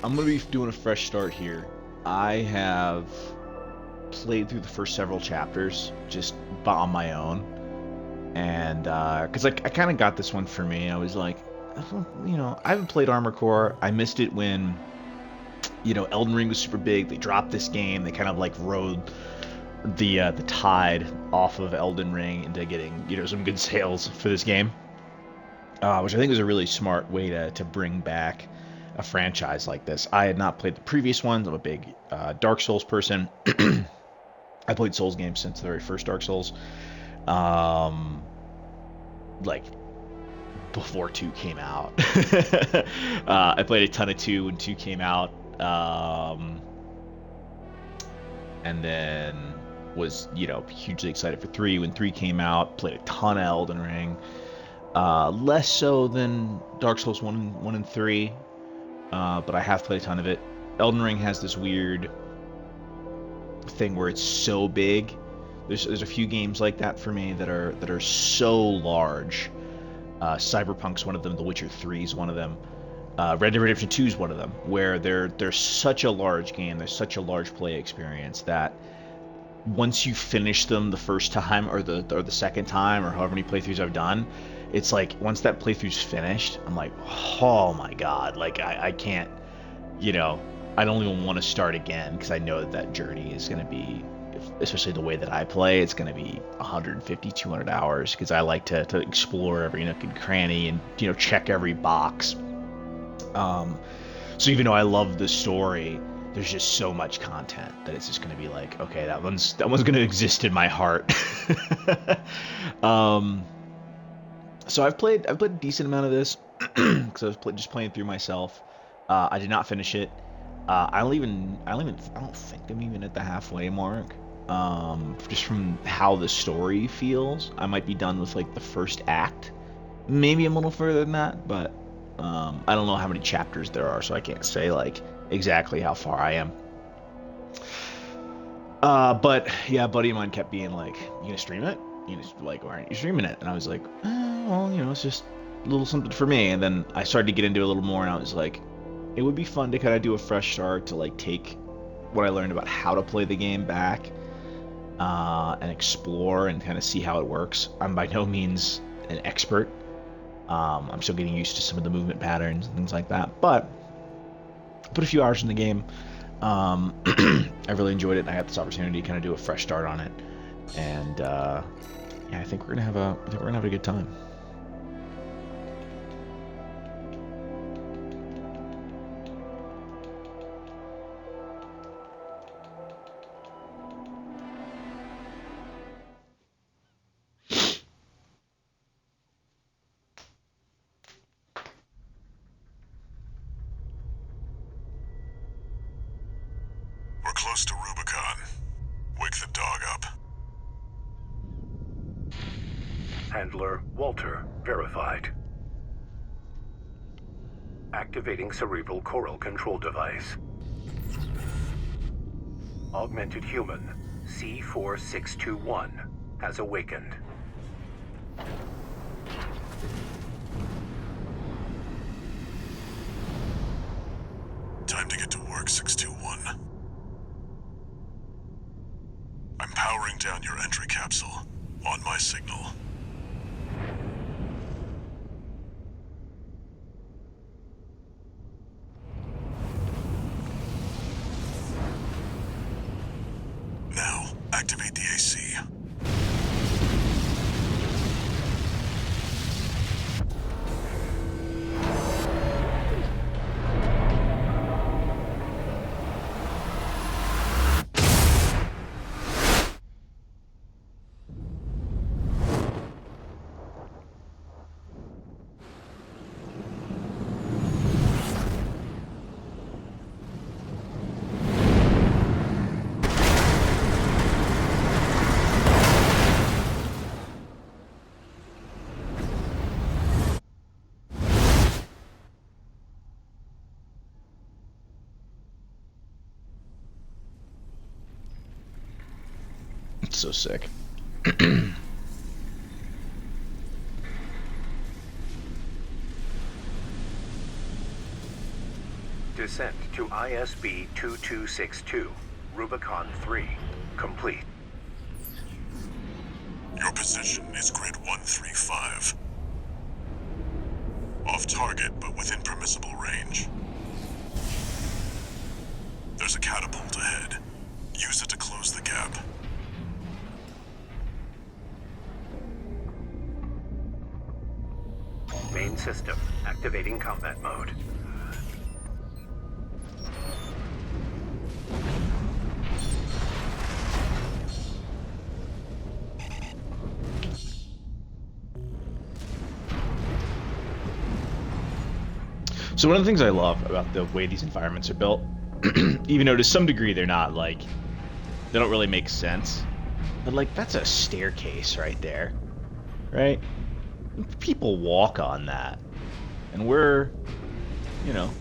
I'm gonna be doing a fresh start here. I have played through the first several chapters just on my own, and because I kind of got this one for me. I was like, I haven't played Armored Core. I missed it when Elden Ring was super big. They dropped this game. They kind of like rode the tide off of Elden Ring into getting some good sales for this game, which I think was a really smart way to bring back a franchise like this. I had not played the previous ones. I'm a big Dark Souls person. I played Souls games since the very first Dark Souls. Like before 2 came out. I played a ton of 2 when 2 came out. And then was, hugely excited for 3 when 3 came out. Played a ton of Elden Ring. Less so than Dark Souls 1 and 3. But I have played a ton of it. Elden Ring has this weird thing where it's so big. There's a few games like that for me that are so large. Cyberpunk's one of them. The Witcher 3 is one of them. Red Dead Redemption 2 is one of them, where they're such a large game, there's such a large play experience that once you finish them the first time or the second time or however many playthroughs I've done, it's like once that playthrough's finished, I'm like, oh my god, like I can't, I don't even want to start again because I know that journey is going to be, especially the way that I play, it's going to be 150, 200 hours because I like to explore every nook and cranny and check every box. So even though I love the story, there's just so much content that it's just going to be like, okay, that one's going to exist in my heart. So I've played a decent amount of this because I was just playing through myself. I did not finish it. I don't think I'm even at the halfway mark. Just from how the story feels, I might be done with like the first act. Maybe I'm a little further than that, but I don't know how many chapters there are, so I can't say like exactly how far I am. But yeah, a buddy of mine kept being like, "You gonna stream it? Like, why aren't you streaming it?" And I was like, "Well, it's just a little something for me." And then I started to get into it a little more, and I was like, it would be fun to kind of do a fresh start to like take what I learned about how to play the game back, and explore and kind of see how it works. I'm by no means an expert. I'm still getting used to some of the movement patterns and things like that, but I put a few hours in the game. I really enjoyed it, and I got this opportunity to kind of do a fresh start on it, and yeah, I think we're gonna have a good time. We're close to Rubicon. Wake the dog up. Handler Walter verified. Activating cerebral coral control device. Augmented human C4621 has awakened. Time to get to work, 621. I'm powering down your entry capsule. On my signal. Now, activate the AC. It's so sick. Descent to ISB 2262, Rubicon 3, complete. Your position is grid 135. Off target, but within permissible range. There's a catapult ahead. Use it to close the gap. Main system, activating combat mode. So one of the things I love about the way these environments are built, even though to some degree they're not like, they don't really make sense, but like that's a staircase right there, right? People walk on that, and we're, you know,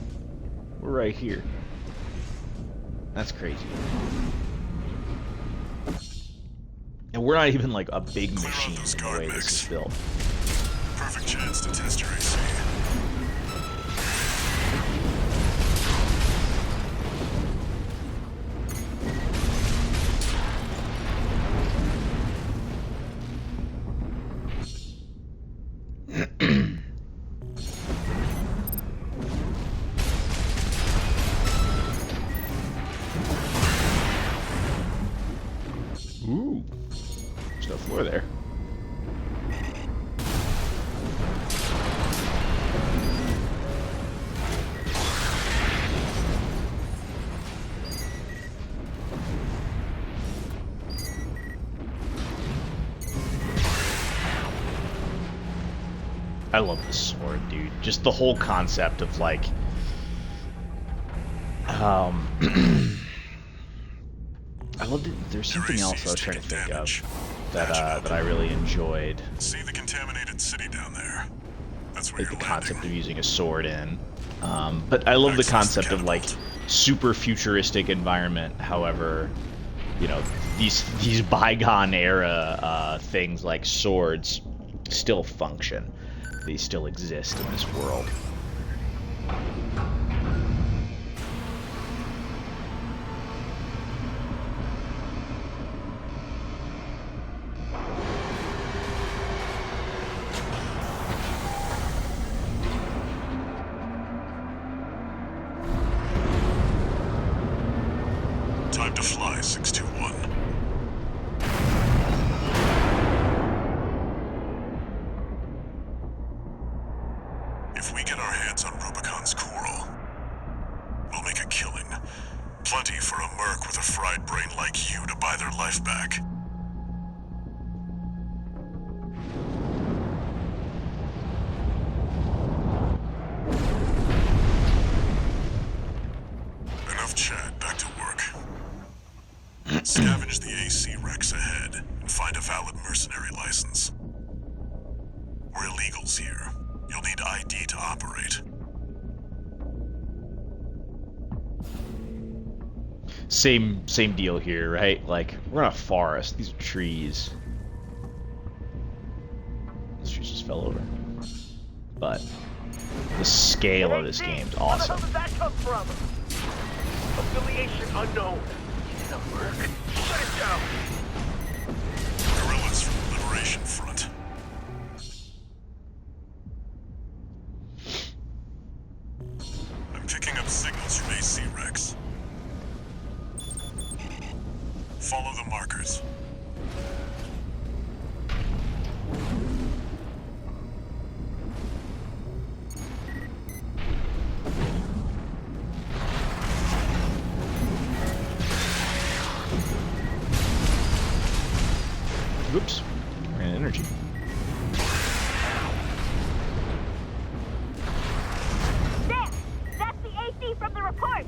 we're right here. That's crazy. And we're not even like a big machine in the way this is built. Perfect chance to test your AC. Ooh, there's no floor there. I love this sword, dude. Just the whole concept of like, I loved it. There's something else I was trying to think of that I really enjoyed. See the contaminated city down there? That's where Like the you're concept landing. of using a sword in. But I love the concept of like super futuristic environment. However, you know, these bygone era things like swords still function. They still exist in this world. Time to fly, 621. If we get our hands on Rubicon's coral, we'll make a killing. Plenty for a merc with a fried brain like you to buy their life back. Enough chat, back to work. Scavenge the AC Rex ahead and find a valid mercenary license. We're illegals here. You'll need ID to operate. Same deal here, right? Like, we're in a forest. These are trees. This tree just fell over. But the scale of this game is awesome. Where the hell did that come from? Affiliation unknown. It's a merc. Shut it down. Guerrillas from the Liberation Front. I'm picking up signals from AC Rex. Follow the markers. Oops. Ran energy. There! That's the AC from the report!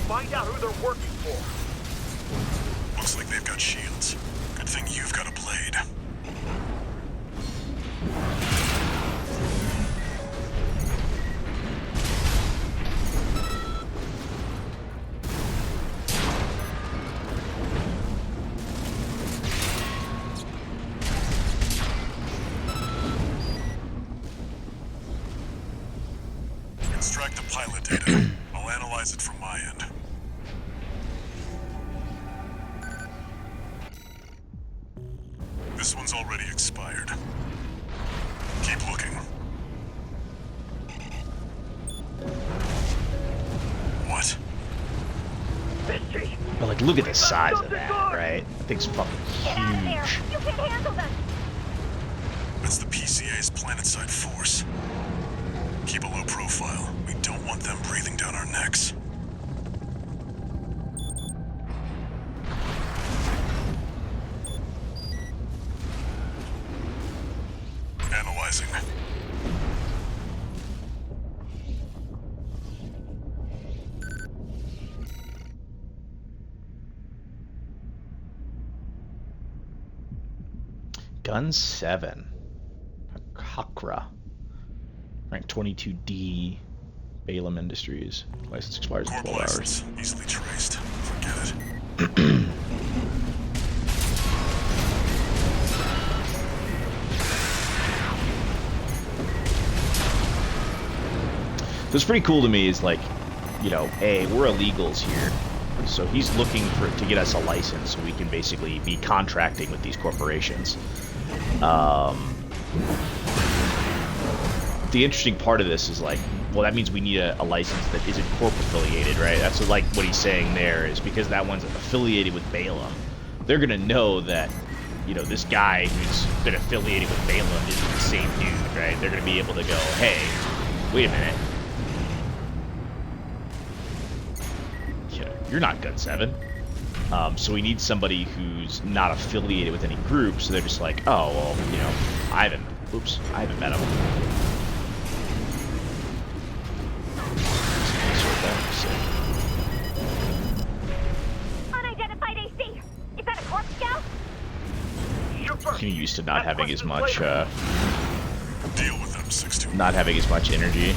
Find out who they're working for. Looks like they've got shields. Good thing you've got a blade. Extract the pilot data. Analyze it from my end. This one's already expired. Keep looking. What? Misty! But like, look at the size of that, right? That thing's fucking Get out of there! huge. You can't handle them! That's the PCA's planetside force. Keep a low profile. We don't want them breathing down our necks. Analyzing. Gun 7. Hakra. Rank 22D. Balaam Industries. License expires in Corp 12 hours. license. Easily traced. Forget it. What's pretty cool to me is like, you know, we're illegals here, so he's looking to get us a license so we can basically be contracting with these corporations. The interesting part of this is like, well, that means we need a license that isn't corp affiliated, right? That's like what he's saying there is because that one's affiliated with Balaam, they're gonna know that, you know, this guy who's been affiliated with Balaam isn't the same dude, right? They're gonna be able to go, hey, wait a minute. You're not Gun 7. So we need somebody who's not affiliated with any group, so they're just like, oh, well, you know, I haven't met him. Unidentified AC! Is that a corp scout? He used to not having as much, Deal with them, 6-2. not having as much energy.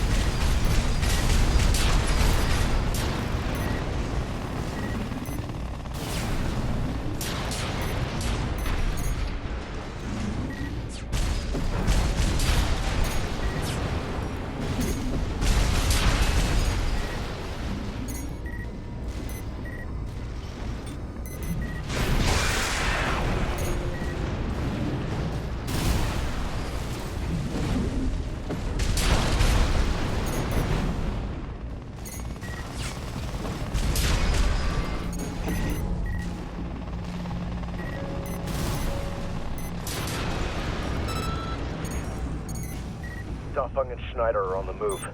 Dafeng and Schneider are on the move.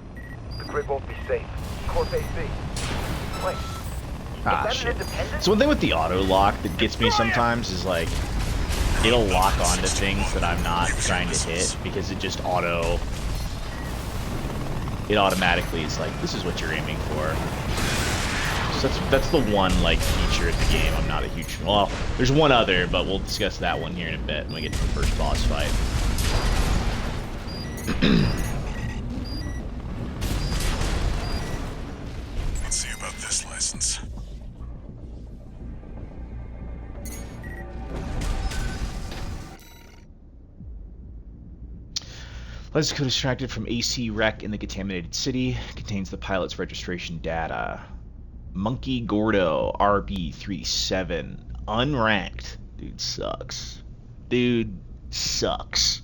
The grid won't be safe. Corp AC. Wait. Ah, Is that shit. an independent? So one thing with the auto lock that gets me sometimes is like, it'll lock onto things that I'm not trying to hit because it just it automatically is like, this is what you're aiming for. So that's the one like feature of the game I'm not a huge, well, there's one other, but we'll discuss that one here in a bit when we get to the first boss fight. Let's see about this license. License code extracted from AC Wreck in the contaminated city. Contains the pilot's registration data. Monkey Gordo RB37. Unranked. Dude sucks. Dude sucks.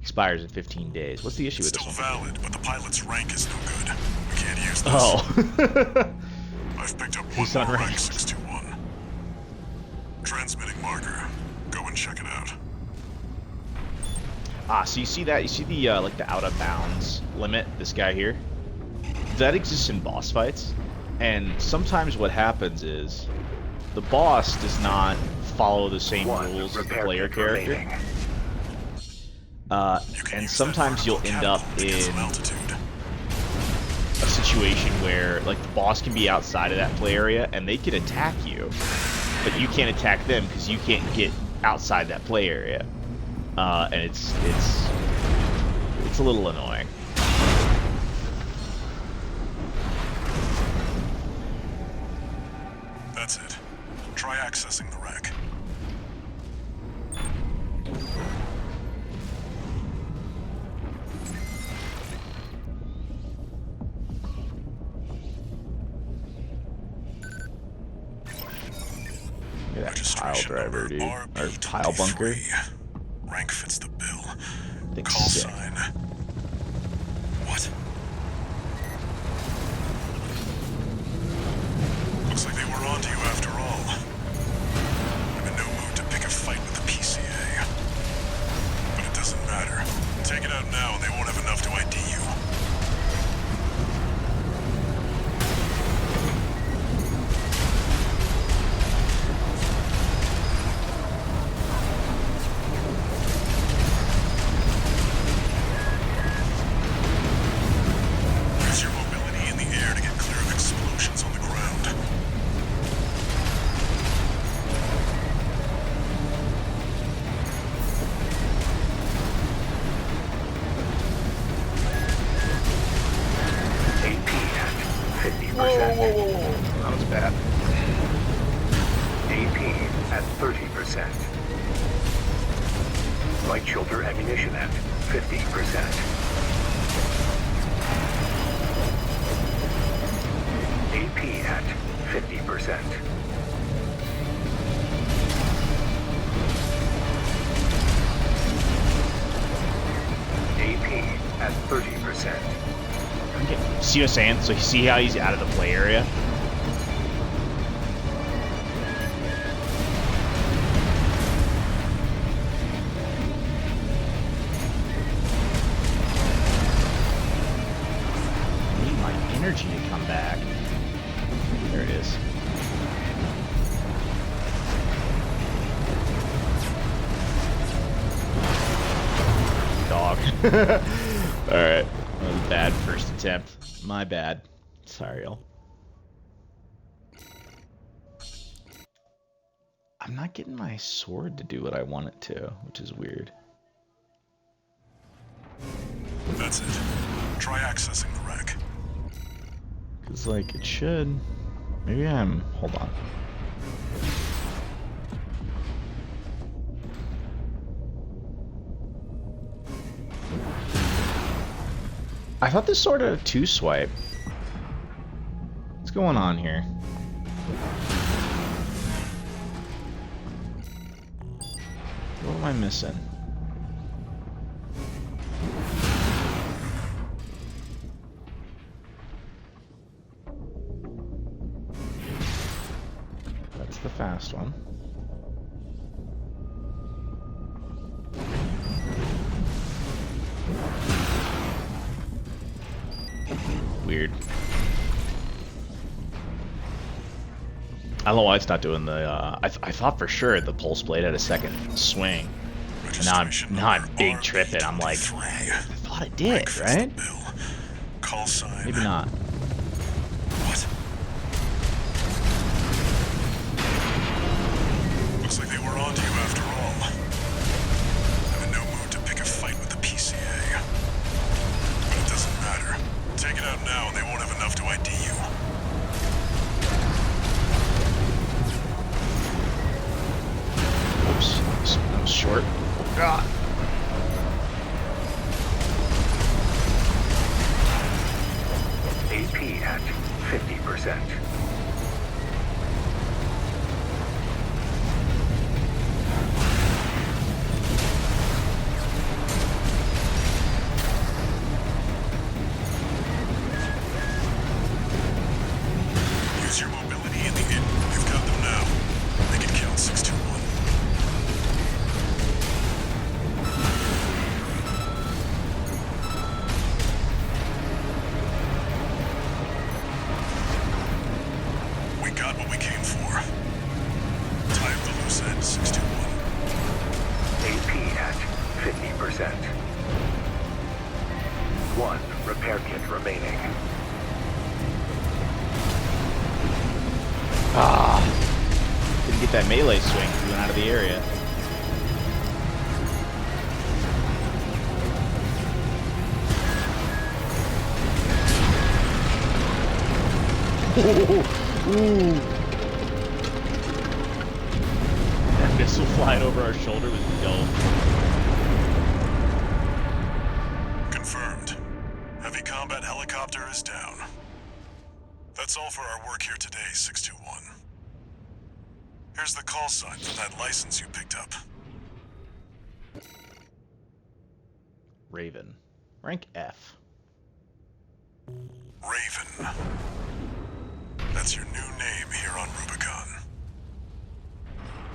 Expires in 15 days. What's the issue with this Still one? valid, but the pilot's rank is no good. We can't use this. Oh. I've picked up one He's more rank unranked. 621. Transmitting marker. Go and check it out. Ah, so you see that? You see the like the out of bounds limit? This guy here. That exists in boss fights, and sometimes what happens is the boss does not follow the same One rules as the repair player kit character. remaining. You can And use sometimes that you'll vertical end up catapult to get some in altitude. a situation where like the boss can be outside of that play area and they can attack you, but you can't attack them because you can't get outside that play area, and it's a little annoying. That's it. Try accessing the wreck. Look at that pile Registration driver, number dude. Or pile bunker. RB23. Rank fits the bill. Thing's Call sick. sign. What? Looks like they were onto you after all. I'm in no mood to pick a fight with the PCA. But it doesn't matter. Take it out now and they won't have enough to ID you. Use your mobility in the air to get clear of explosions on the ground. AP at 50%. That was bad. AP at 30%. Light shoulder ammunition at 50%. AP at 50%. AP at 30%. Okay. See what I'm saying? So you see how he's out of the play area? I need my energy to come back. There it is. Dog. Alright. That was a bad first attempt. My bad. Sorry, y'all. I'm not getting my sword to do what I want it to, which is weird. That's it. Try accessing the wreck. Cause like it should. Maybe I'm. Hold on. I thought this sword had a 2-swipe. What's going on here? What am I missing? That's the fast one. Weird. I don't know why it's not doing the. I thought for sure the pulse blade had a second swing. And now I'm big tripping. I'm like, I thought it did, right? Call sign. Maybe not. What? Looks like they were onto you after all. I'm in no mood to pick a fight with the PCA. But it doesn't matter. Take it out now and they won't have enough to ID you. Oops, that was short. God. AP at 50%. Use your mobility in the air. You've got them now. Make it count, 621. We got what we came for. Tie up the loose end, 621. AP at 50%. 1 repair kit remaining. Ah, didn't get that melee swing. Went out of the area. Ooh. That missile flying over our shoulder was dope. Confirmed. Heavy combat helicopter is down. That's all for our work here today, 621. Here's the call sign for that license you picked up. Raven. Rank F. Raven. That's your new name here on Rubicon.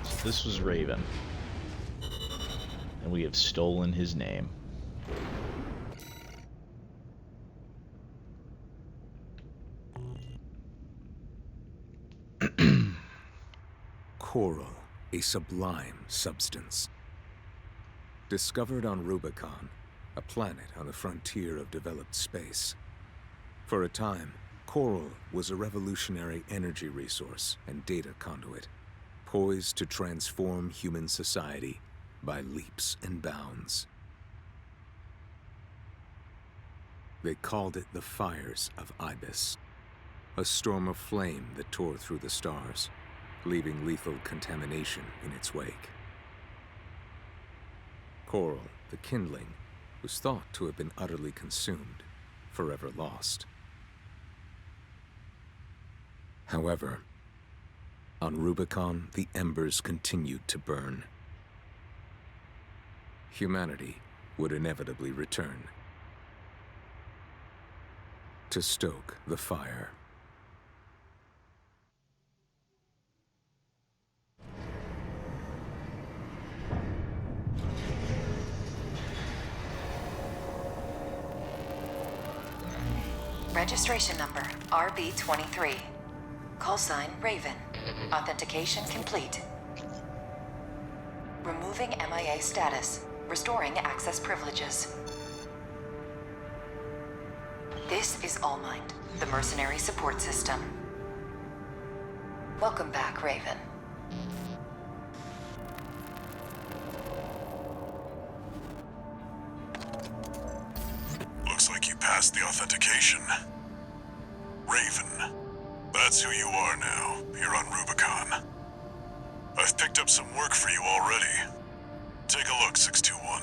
So this was Raven. And we have stolen his name. Coral, a sublime substance. Discovered on Rubicon, a planet on the frontier of developed space. For a time, coral was a revolutionary energy resource and data conduit, poised to transform human society by leaps and bounds. They called it the Fires of Ibis, a storm of flame that tore through the stars, leaving lethal contamination in its wake. Coral, the kindling, was thought to have been utterly consumed, forever lost. However, on Rubicon, the embers continued to burn. Humanity would inevitably return to stoke the fire. Registration number RB23. Call sign Raven. Authentication complete. Removing MIA status. Restoring access privileges. This is Allmind, the mercenary support system. Welcome back, Raven. Looks like you passed the authentication. Raven. That's who you are now, here on Rubicon. I've picked up some work for you already. Take a look, 621.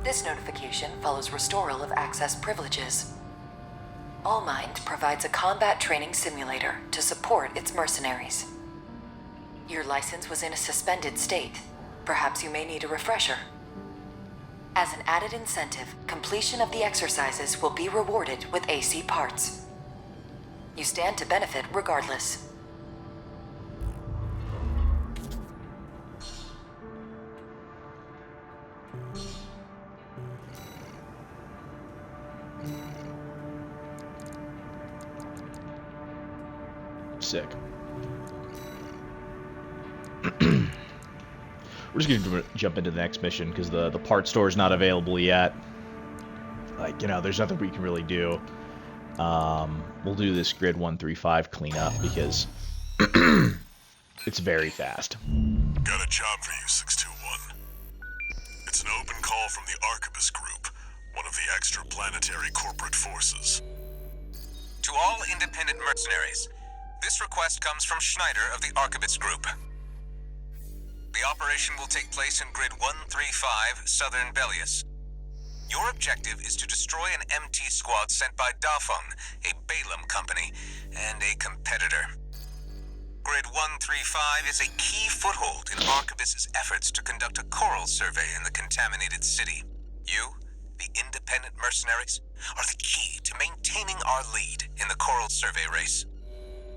This notification follows restoral of access privileges. Allmind provides a combat training simulator to support its mercenaries. Your license was in a suspended state. Perhaps you may need a refresher. As an added incentive, completion of the exercises will be rewarded with AC parts. You stand to benefit regardless. Sick. We're just gonna jump into the next mission because the part store is not available yet. Like, you know, there's nothing we can really do. We'll do this Grid 135 cleanup because it's very fast. Got a job for you, 621. It's an open call from the Arquebus Group, one of the extraplanetary corporate forces. To all independent mercenaries, this request comes from Schneider of the Arquebus Group. The operation will take place in Grid 135, Southern Belius. Your objective is to destroy an MT squad sent by Dafeng, a Balaam company, and a competitor. Grid 135 is a key foothold in Arquebus's efforts to conduct a coral survey in the contaminated city. You, the independent mercenaries, are the key to maintaining our lead in the coral survey race.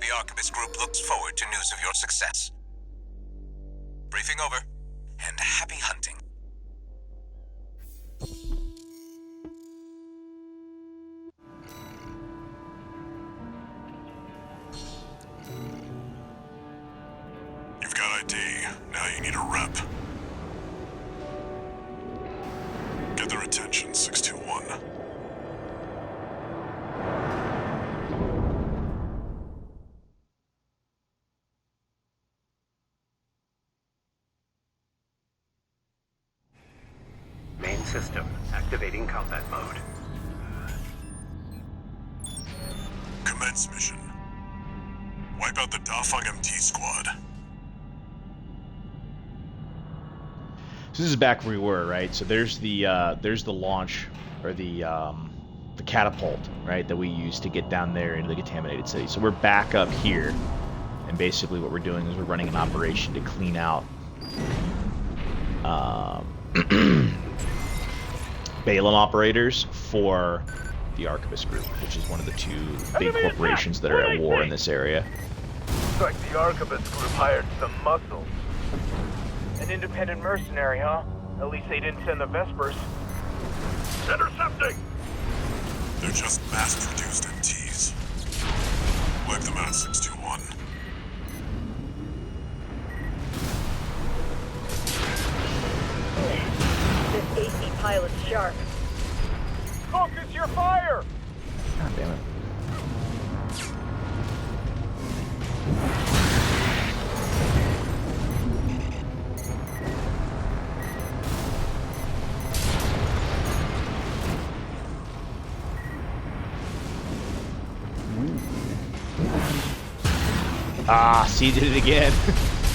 The Arquebus Group looks forward to news of your success. Briefing over, and happy hunting. You've got ID. Now you need a rep. Get their attention, 621. Main system, activating combat mode. Commence mission. Wipe out the Dafeng MT squad. So this is back where we were, right? So there's the launch, or the catapult, right, that we used to get down there into the contaminated city. So we're back up here, and basically what we're doing is we're running an operation to clean out Balaam operators for the Arquebus Group, which is one of the two big corporations that are at war in this area. Looks like the Arquebus Group hired some muscle. An independent mercenary, huh? At least they didn't send the Vespers. Intercepting! They're just mass-produced MTs. Wipe them out, 621. This AC pilot's sharp. Focus your fire! God damn it. Ah, see, did it again.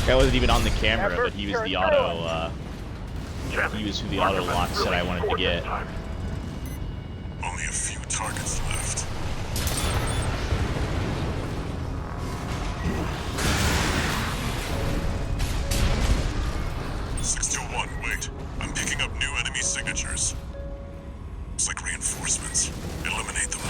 That wasn't even on the camera, but he was the auto, he was who the auto lock said I wanted to get. Only a few targets left. Wait. I'm picking up new enemy signatures. It's like reinforcements. Eliminate them.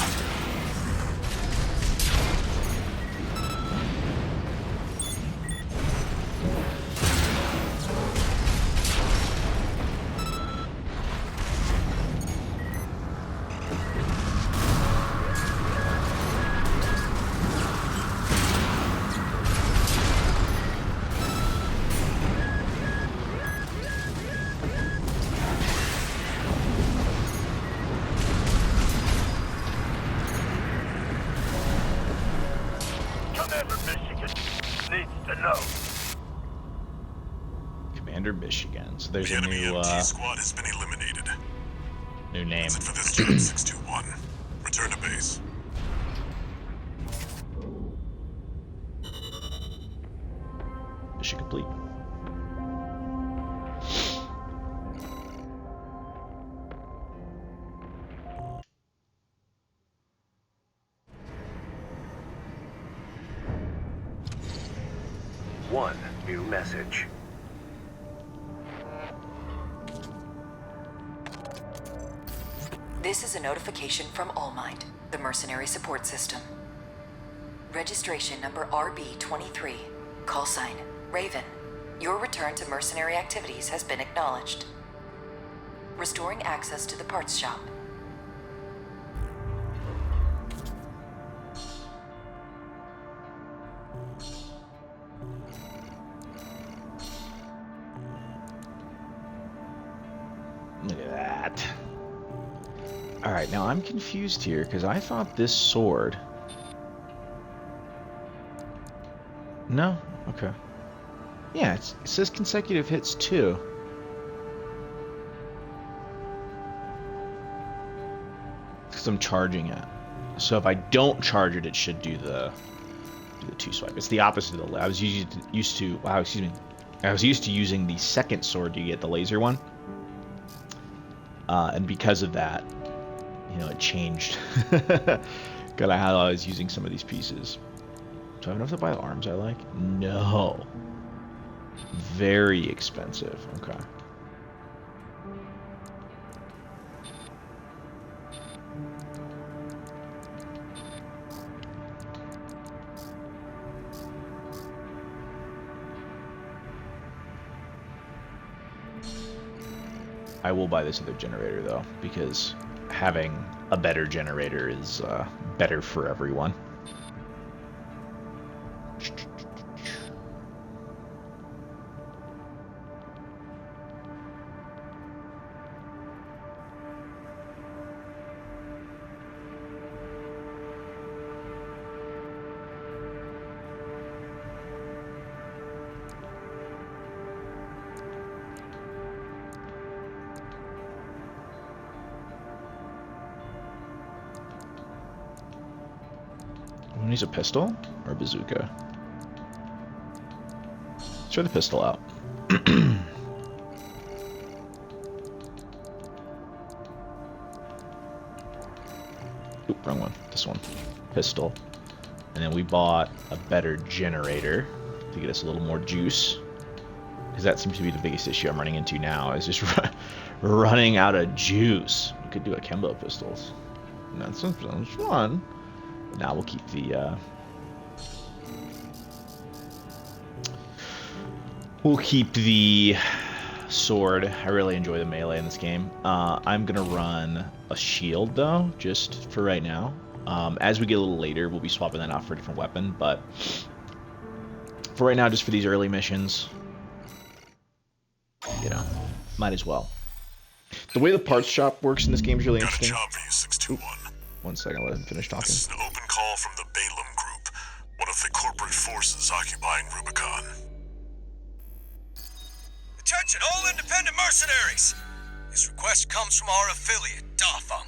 Commander Michigan. So there's the a enemy new MT squad has been eliminated. new name. That's it for this job, 621. Return to base. Mission complete. One new message. This is a notification from Allmind, the mercenary support system. Registration number RB23, call sign Raven. Your return to mercenary activities has been acknowledged. Restoring access to the parts shop. Look at that. Alright, now I'm confused here because I thought this sword... No? Okay. Yeah, it says consecutive hits too. Because I'm charging it. So if I don't charge it, it should do the two swipe. It's the opposite of the... I was used to using the second sword to get the laser one. And because of that, you know, it changed. Got how I was using some of these pieces. Do I have enough to buy the arms I like? No. Very expensive. Okay. I will buy this other generator though, because having a better generator is better for everyone. Needs a pistol or a bazooka? Let's try the pistol out. Oop, wrong one. This one. Pistol. And then we bought a better generator to get us a little more juice. Because that seems to be the biggest issue I'm running into now, is just running out of juice. We could do akimbo pistols. And that sounds fun. Now we'll keep the... We'll keep the sword. I really enjoy the melee in this game. I'm gonna run a shield though, just for right now. As we get a little later, we'll be swapping that out for a different weapon, but for right now, just for these early missions, you know, might as well. The way the parts shop works in this game is really Got interesting. a job for you, 621. One second, I'll let him finish talking. This is an open call from the Balaam Group, one of the corporate forces occupying Rubicon. Attention all independent mercenaries! This request comes from our affiliate, Dafeng.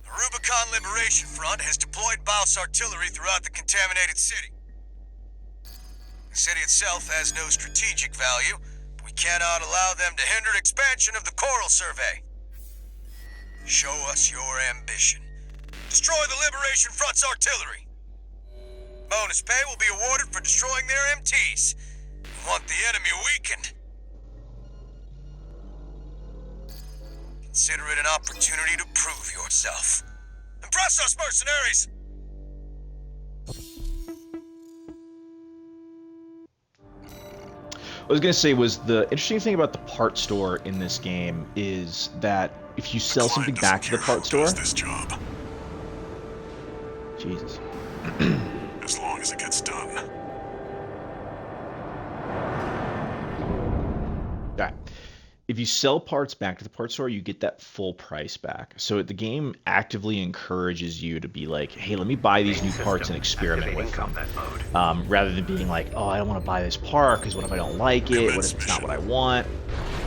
The Rubicon Liberation Front has deployed Baus artillery throughout the contaminated city. The city itself has no strategic value, but we cannot allow them to hinder expansion of the Coral Survey. Show us your ambition. Destroy the Liberation Front's artillery. Bonus pay will be awarded for destroying their MTs. We want the enemy weakened. Consider it an opportunity to prove yourself. Impress us, mercenaries! I was gonna say the interesting thing about the part store in this game is that if you sell something back to the part store, This job, Jesus. as long as it gets done. Alright. If you sell parts back to the parts store, you get that full price back. So the game actively encourages you to be like, hey, let me buy these new parts and experiment with them. Rather than being like, oh, I don't want to buy this part because what if I don't like it? What if it's not what I want?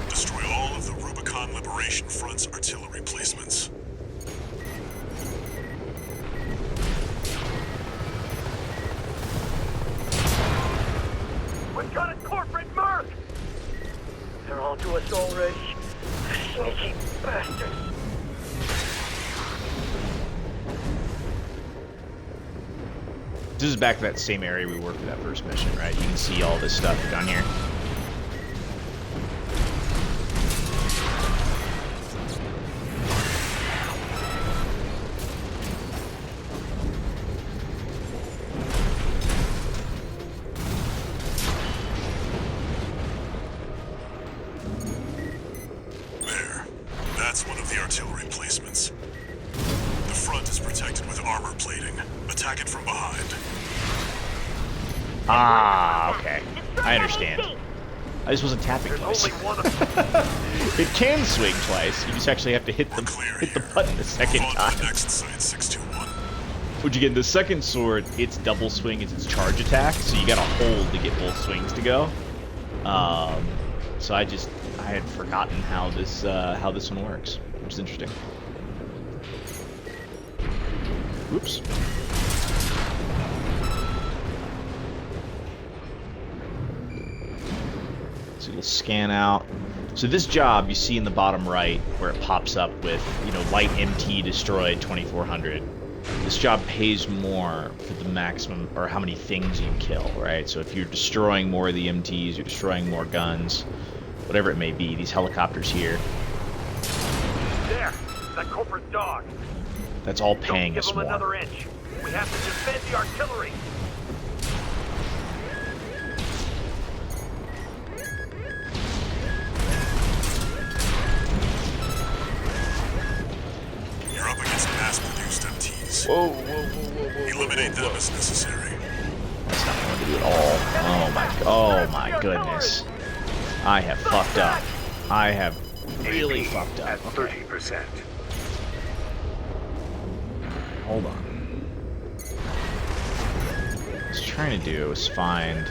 Destroy all of the Rubicon Liberation Front's artillery placements. We've got a corporate merc! They're on to us already. Sneaky bastards. This is back to that same area we were for that first mission, right? You can see all this stuff down here. There. That's one of the artillery placements. The front is protected with armor plating. Attack it from behind. Ah, okay. I understand. I just wasn't tapping twice. It can swing twice. You just actually have to hit the button the second time. Next site, 621. Which again, the second sword, its double swing is its charge attack, so you gotta hold to get both swings to go. So I had forgotten how this one works, which is interesting. Oops. So we'll scan out. So this job you see in the bottom right where it pops up with, light MT destroyed 2400. This job pays more for the maximum, or how many things you kill, right? So if you're destroying more of the MTs, you're destroying more guns, whatever it may be, these helicopters here. There, that corporate dog. That's all paying us Don't give more. them another inch. We have to defend the artillery. You're up against mass-produced MTs. Whoa. Eliminate them as necessary. That's not going to do at all. Oh my goodness. I have fucked up. I have really fucked up. At 30%. Hold on. What I was trying to do is find,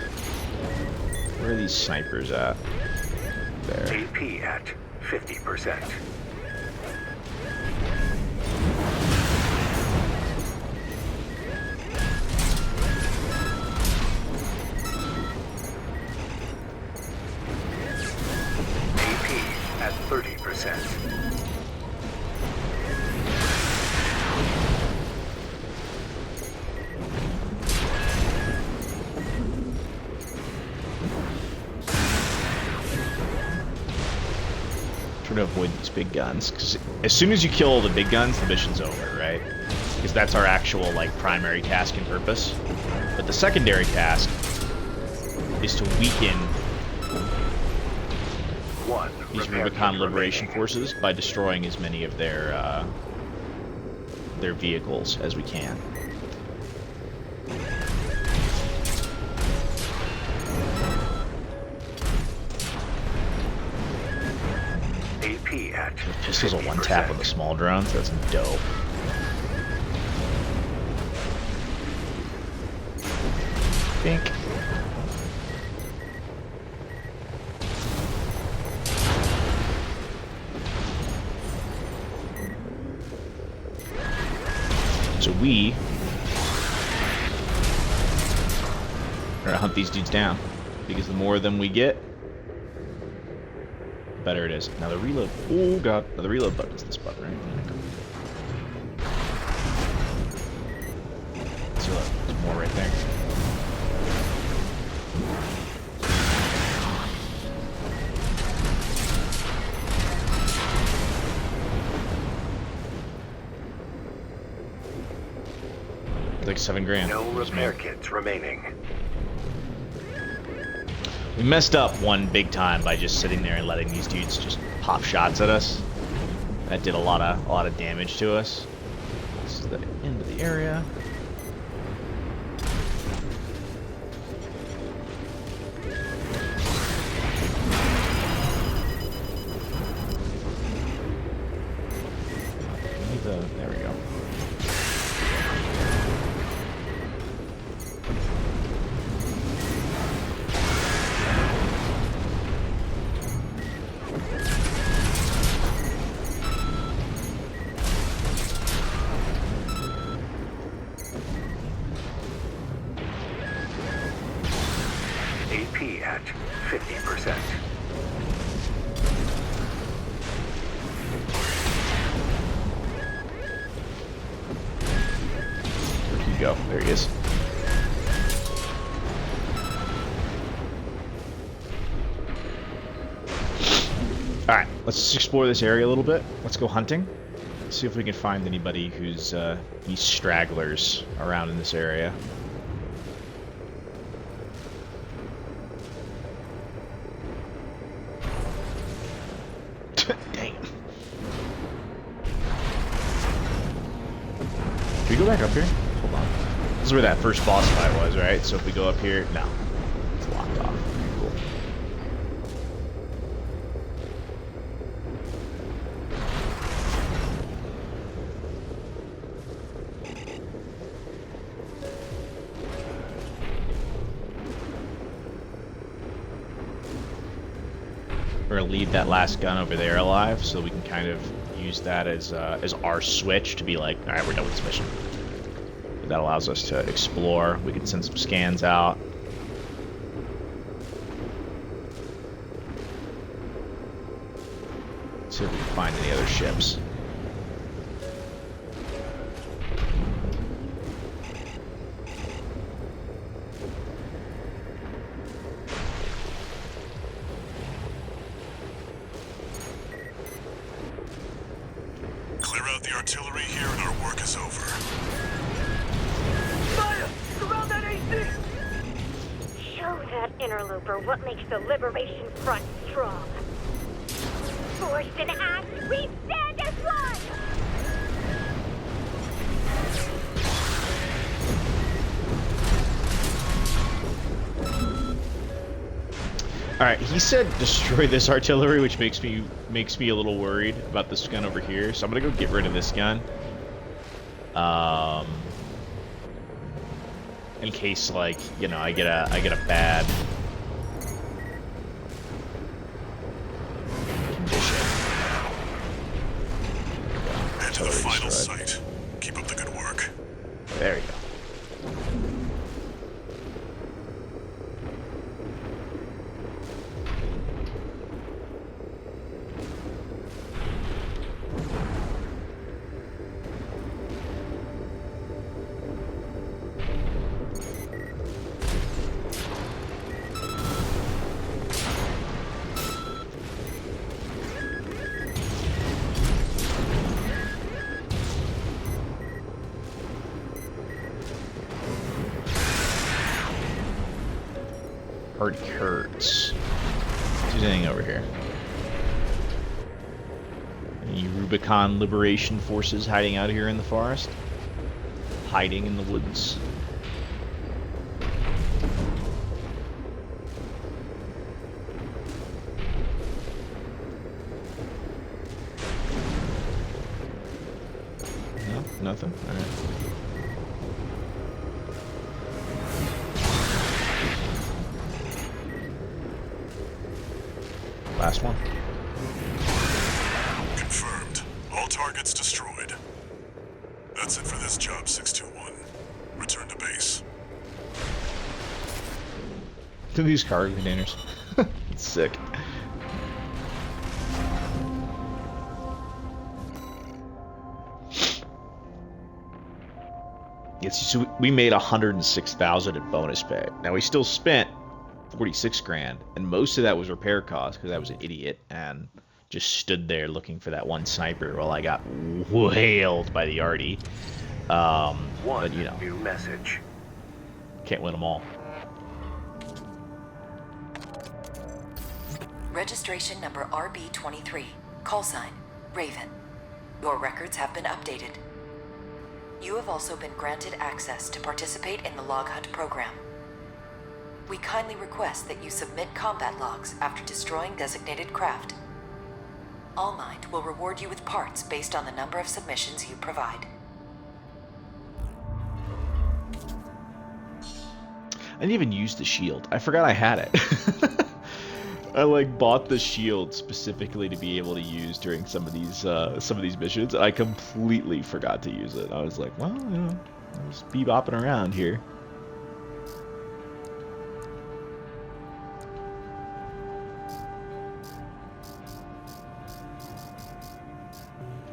where are these snipers at? There. AP at 50%. AP at 30%. to avoid these big guns, because as soon as you kill the big guns, the mission's over, right? Because that's our actual, like, primary task and purpose. But the secondary task is to weaken these Rubicon Liberation Forces by destroying as many of their vehicles as we can. AP at Pistol's a one-tap on the small drones. That's dope. Bink. So we are gonna hunt these dudes down, because the more of them we get, the better it is. Now the reload. Oh god, now the reload button is this button, right? So there's more right there. Like $7 grand. No repair kits remaining. We messed up one big time by just sitting there and letting these dudes just pop shots at us. That did a lot of damage to us. This is the end of the area. There we go. AP at 50%. Where'd he go? There he is. Alright, let's just explore this area a little bit. Let's go hunting. See if we can find anybody who's these stragglers around in this area. Dang. Can we go back up here? Hold on. This is where that first boss fight was, right? So if we go up here, no. It's locked off. Cool. We're gonna leave that last gun over there alive, so we can kind of use that as our switch to be like, all right, we're done with this mission. But that allows us to explore. We can send some scans out. See if we can find any other ships. Clear out the artillery here and our work is over. Fire! Surround that AC! Show that interloper what makes the Liberation Front strong. Forced in act, we stand as one! Alright, he said destroy this artillery, which makes me a little worried about this gun over here. So I'm gonna go get rid of this gun. In case, like, you know, I get a bad condition. Head to the final site. Keep up the good work. There you go. heart hurts. There's anything over here. Any Rubicon Liberation Forces hiding out here in the forest? Hiding in the woods? No, nothing? Alright. Last one. Confirmed. All targets destroyed. That's it for this job, 621. Return to base. Look at these cargo containers. It's sick. Yes, so we made 106,000 in bonus pay. Now we still spent 46 grand, and most of that was repair costs because I was an idiot and just stood there looking for that one sniper while I got whaled by the Artie. But you know, new message. Can't win them all. Registration number RB23. Call sign, Raven. Your records have been updated. You have also been granted access to participate in the Log Hunt program. We kindly request that you submit combat logs after destroying designated craft. Allmind will reward you with parts based on the number of submissions you provide. I didn't even use the shield. I forgot I had it. I like bought the shield specifically to be able to use during some of these missions. I completely forgot to use it. I was like, well, you know, I'll just be bopping around here.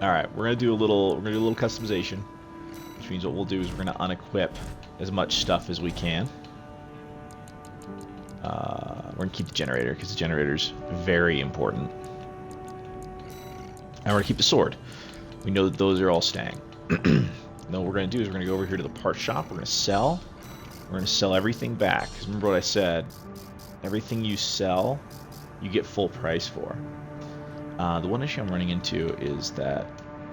All right, we're gonna do a little customization, which means what we'll do is we're gonna unequip as much stuff as we can. We're gonna keep the generator because the generator's very important, and we're gonna keep the sword. We know that those are all staying. Then what we're gonna do is we're gonna go over here to the parts shop. We're gonna sell. We're gonna sell everything back. Because remember what I said? Everything you sell, you get full price for. The one issue I'm running into is that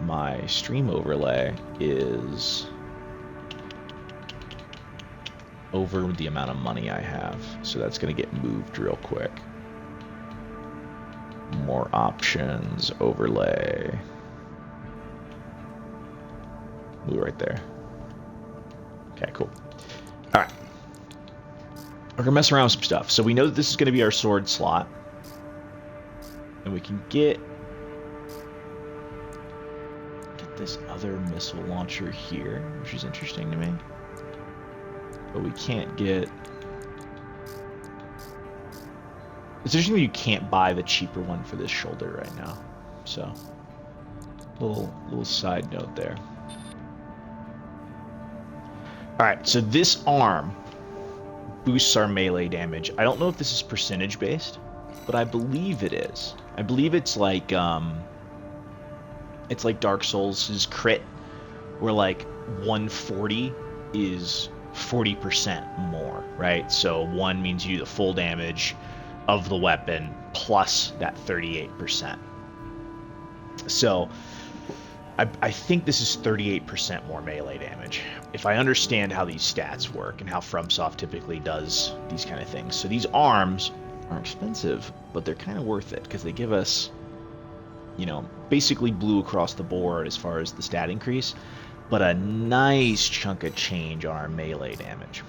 my stream overlay is over the amount of money I have, so that's going to get moved real quick. More options, overlay. Move right there. Okay, cool. All right. We're going to mess around with some stuff. So we know that this is going to be our sword slot. And we can get this other missile launcher here, which is interesting to me. But we can't get... It's interesting that you can't buy the cheaper one for this shoulder right now. So, little side note there. Alright, so this arm boosts our melee damage. I don't know if this is percentage based, but I believe it is. I believe it's like Dark Souls' crit, where like 140 is 40% more, right? So 1 means you do the full damage of the weapon plus that 38%. So I think this is 38% more melee damage, if I understand how these stats work and how FromSoft typically does these kind of things. So these arms are expensive, but they're kind of worth it because they give us, you know, basically blue across the board as far as the stat increase, but a nice chunk of change on our melee damage.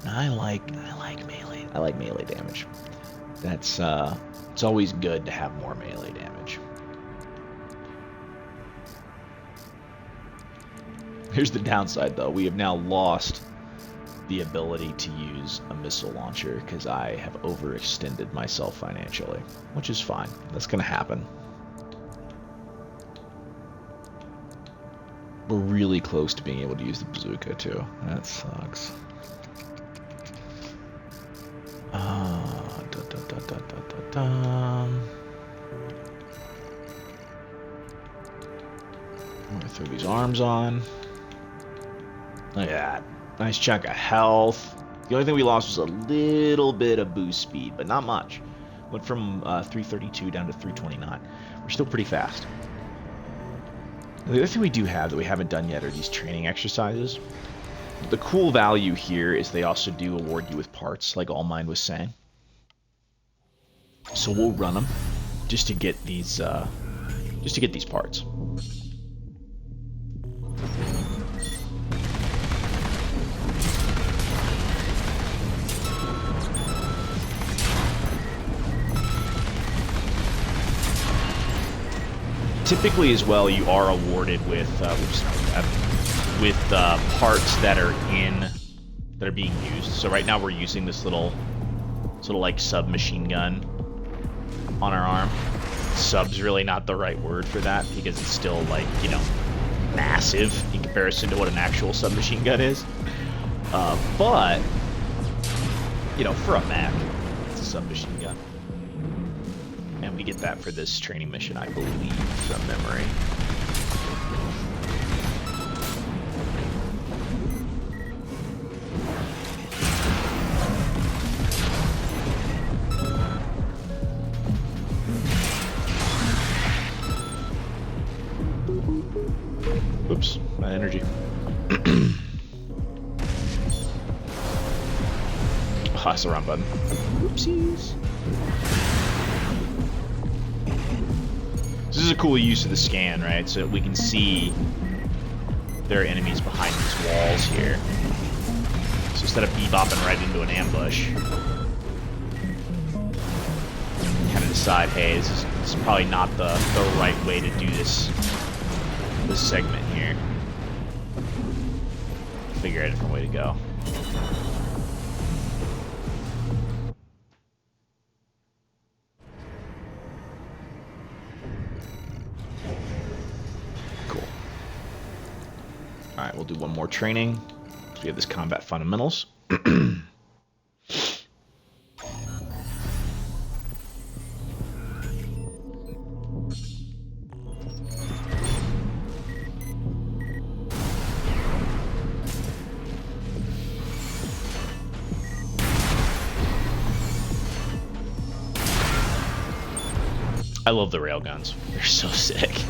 I like melee. I like melee damage. That's it's always good to have more melee damage. Here's the downside though. We have now lost the ability to use a missile launcher because I have overextended myself financially, which is fine. That's gonna happen. We're really close to being able to use the bazooka too. That sucks. I'm gonna throw these arms on. Look at that. Nice chunk of health. The only thing we lost was a little bit of boost speed, but not much. Went from 332 down to 329. We're still pretty fast. The other thing we do have that we haven't done yet are these training exercises. The cool value here is they also do award you with parts, like Allmind was saying. So we'll run them just to get these parts. Typically, as well, you are awarded with parts that are being used. So right now we're using this little like submachine gun on our arm. Sub's really not the right word for that because it's still like, you know, massive in comparison to what an actual submachine gun is. But you know, for a mech, it's a submachine gun. And we get that for this training mission, I believe, from memory. Oops, my energy. Oh, that's the wrong button. Oopsies. This is a cool use of the scan, right? So that we can see there are enemies behind these walls here. So instead of bebopping right into an ambush, kind of decide, hey, this is probably not the right way to do this segment here. Figure out a different way to go. Alright, we'll do one more training. We have this combat fundamentals. I love the railguns. They're so sick.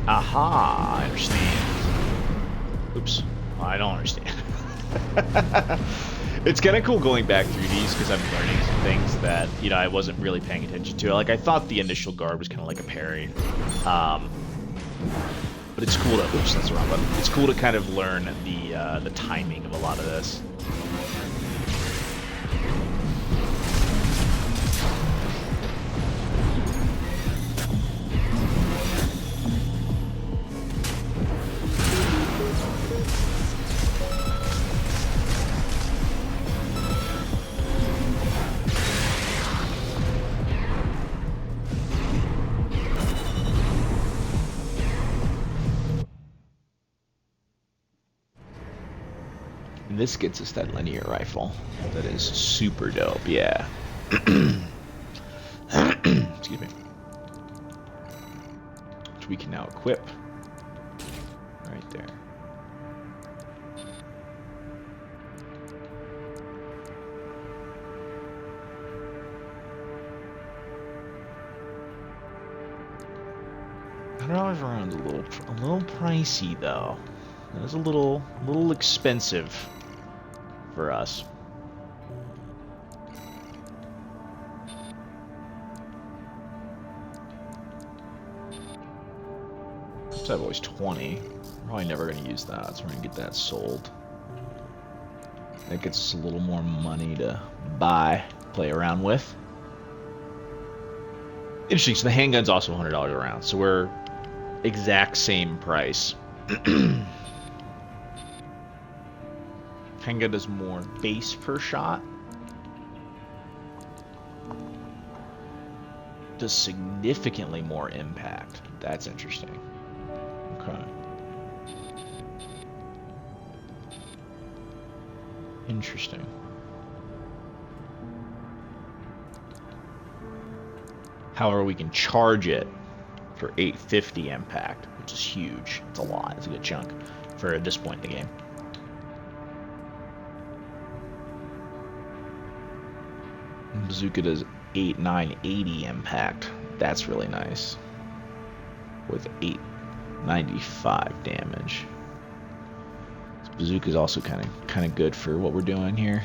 Aha, I understand. Oops, well, I don't understand. It's kind of cool going back through these because I'm learning some things that, you know, I wasn't really paying attention to. Like, I thought the initial guard was kind of like a parry. But it's cool to, oops, that's the wrong button. It's cool to kind of learn the timing of a lot of this. this gets us that linear rifle. That is super dope, yeah. Excuse me. Which we can now equip. Right there. $100 around a little pricey though. That was a little expensive for us. So I've always 20. Probably never gonna use that, so we're gonna get that sold. That gets us a little more money to buy, play around with. Interesting. So the handgun's also $100 a round. So we're exact same price. Handgun does more base per shot. Does significantly more impact. That's interesting. Okay. Interesting. However, we can charge it for 850 impact, which is huge. It's a lot. It's a good chunk for this point in the game. Bazooka does 8,980 impact. That's really nice. With 895 damage. So Bazooka is also kind of good for what we're doing here.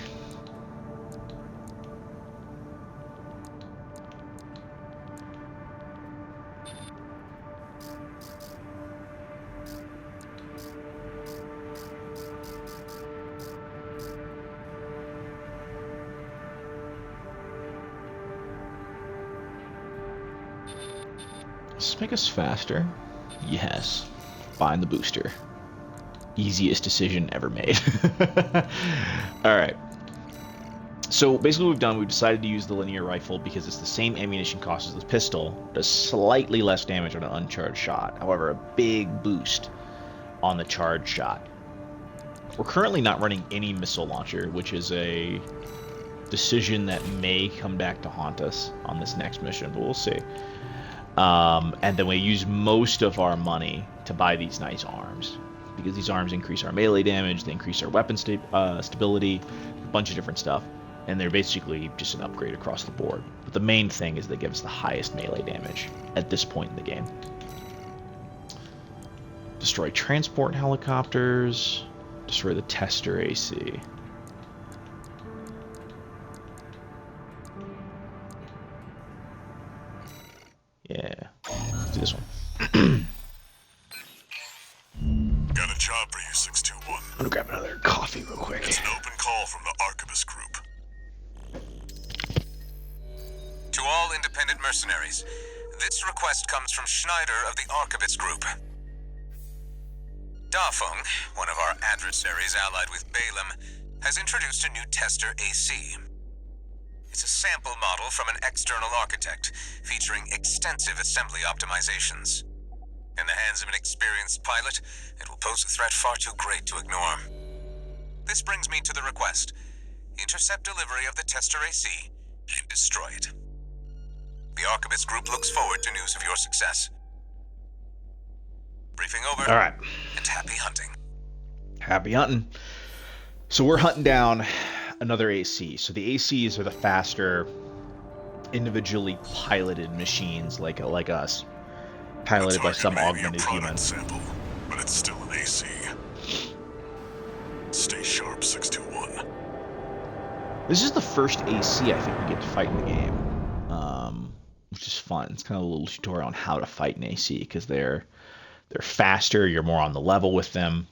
Does this make us faster? Yes. Find the booster. Easiest decision ever made. Alright. So basically what we've decided to use the linear rifle because it's the same ammunition cost as the pistol. Does slightly less damage on an uncharged shot. However, a big boost on the charged shot. We're currently not running any missile launcher, which is a decision that may come back to haunt us on this next mission, but we'll see. And then we use most of our money to buy these nice arms, because these arms increase our melee damage, they increase our weapon stability, a bunch of different stuff, and they're basically just an upgrade across the board. But the main thing is they give us the highest melee damage at this point in the game. Destroy transport helicopters, destroy the tester AC. Yeah, let's do this one. Got a job for you, 621. I'm gonna grab another coffee real quick. It's an open call from the Arquebus Group. To all independent mercenaries, this request comes from Schneider of the Arquebus Group. Dafeng, one of our adversaries allied with Balaam, has introduced a new tester AC. It's a sample model from an external architect, featuring extensive assembly optimizations. In the hands of an experienced pilot, it will pose a threat far too great to ignore. This brings me to the request. Intercept delivery of the tester AC and destroy it. The Arquebus Group looks forward to news of your success. Briefing over. All right. And happy hunting. Happy hunting. So we're hunting down another AC. So the ACs are the faster, individually piloted machines like us, piloted by some augmented human. Sample, but it's still an AC. Stay sharp, 621. This is the first AC I think we get to fight in the game, which is fun. It's kind of a little tutorial on how to fight an AC because they're faster. You're more on the level with them.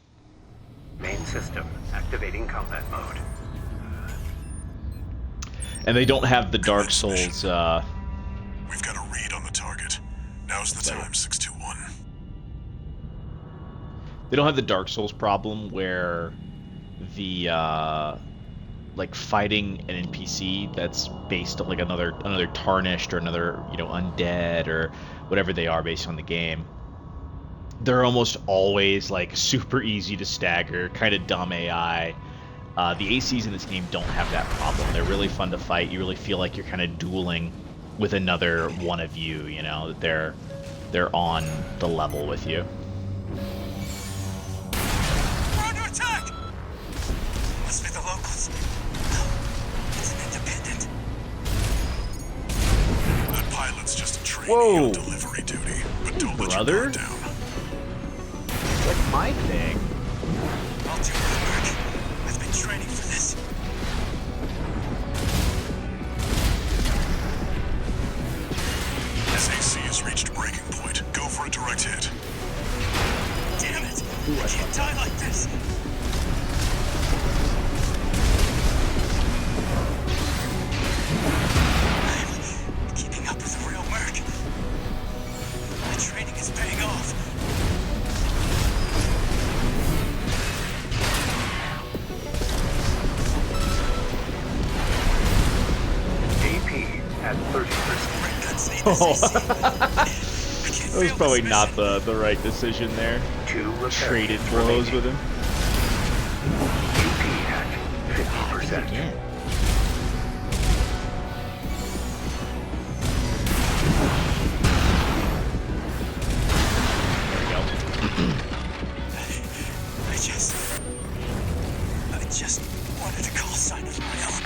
Main system activating combat mode. And they don't have the Dark Souls. We've got a read on the target. Now's the time, 621. They don't have the Dark Souls problem where the like fighting an NPC that's based on like another tarnished or another undead or whatever they are based on the game. They're almost always like super easy to stagger, kind of dumb AI. The ACs in this game don't have that problem. They're really fun to fight. You really feel like you're kind of dueling with another one of you, you know, that they're on the level with you. We're under attack! Must be the locals. No, it's an independent. That pilot's just a trainee Whoa. on delivery duty, but don't let Brother? your guard down. Like my thing. I'll do the work. I've been training for this. SAC has reached breaking point. Go for a direct hit. Damn it! I can't die like this! I'm keeping up with a real merc. My training is paying off. AP at 30%. Red guns need this That was probably not the right decision there. 2 repair Traded kits blows remaining. with him. AP at 50%. Again. There we go. I just wanted a call sign of my own.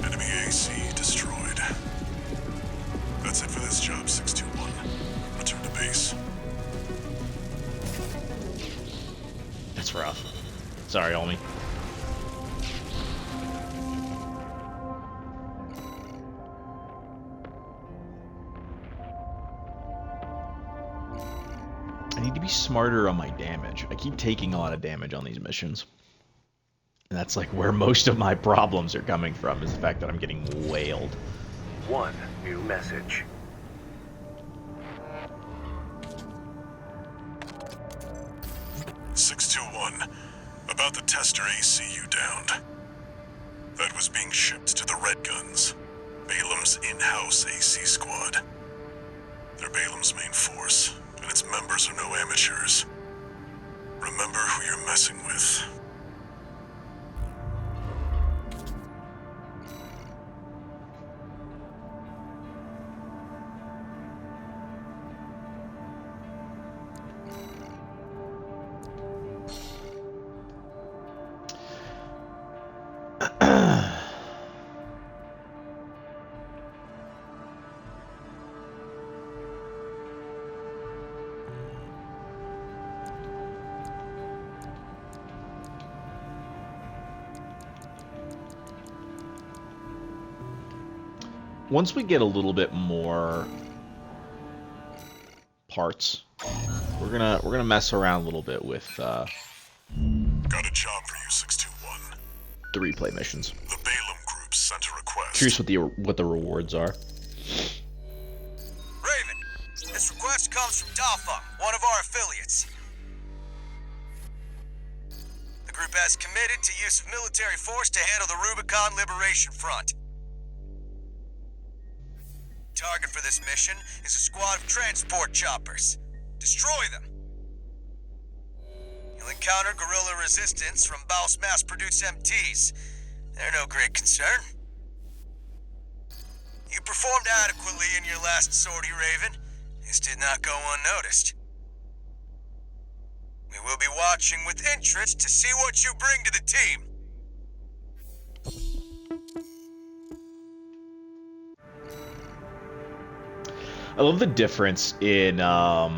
Enemy AC destroyed. That's it for this job, 621. Return to base. That's rough. Sorry, homie. I need to be smarter on my damage. I keep taking a lot of damage on these missions. And that's like where most of my problems are coming from, is the fact that I'm getting wailed. 1 new message. About the tester AC you downed. That was being shipped to the Red Guns, Balam's in-house AC squad. They're Balam's main force, and its members are no amateurs. Remember who you're messing with. Once we get a little bit more parts, we're gonna mess around a little bit with Got a job for you, 621. the replay missions. The Balam group sent a request. Curious what the rewards are. Raven, this request comes from Dafeng, one of our affiliates. The group has committed to use of military force to handle the Rubicon Liberation Front. Target for this mission is a squad of transport choppers. Destroy them. You'll encounter guerrilla resistance from Baus mass-produced MTs. They're no great concern. You performed adequately in your last sortie, Raven. This did not go unnoticed. We will be watching with interest to see what you bring to the team. I love the difference in how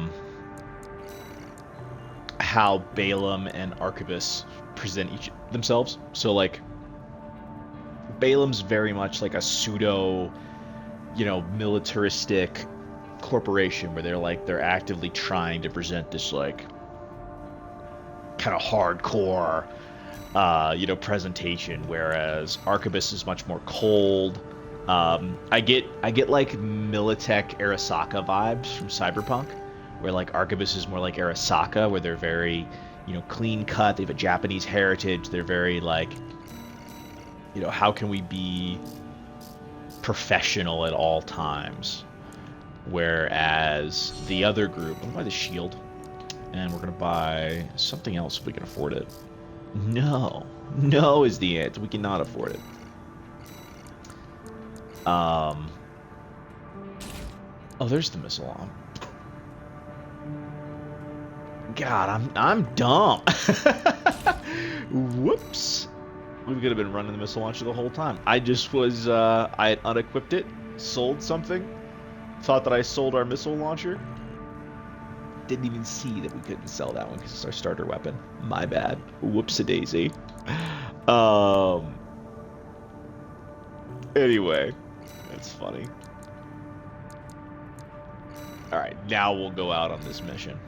Balam and Arquebus present themselves. So, like, Balam's very much like a pseudo, militaristic corporation where they're actively trying to present this, like, kind of hardcore, presentation, whereas Arquebus is much more cold. I get like Militech Arasaka vibes from Cyberpunk, where like Arquebus is more like Arasaka, where they're very, clean cut. They have a Japanese heritage. They're very like, how can we be professional at all times? Whereas the other group, why the shield? And we're gonna buy something else if we can afford it. No. No is the answer. We cannot afford it. Oh, there's the missile arm. God, I'm dumb. Whoops. We could have been running the missile launcher the whole time. I just was, I had unequipped it, sold something, thought that I sold our missile launcher. Didn't even see that we couldn't sell that one because it's our starter weapon. My bad. Whoops-a-daisy. Anyway, that's funny. Alright, now we'll go out on this mission.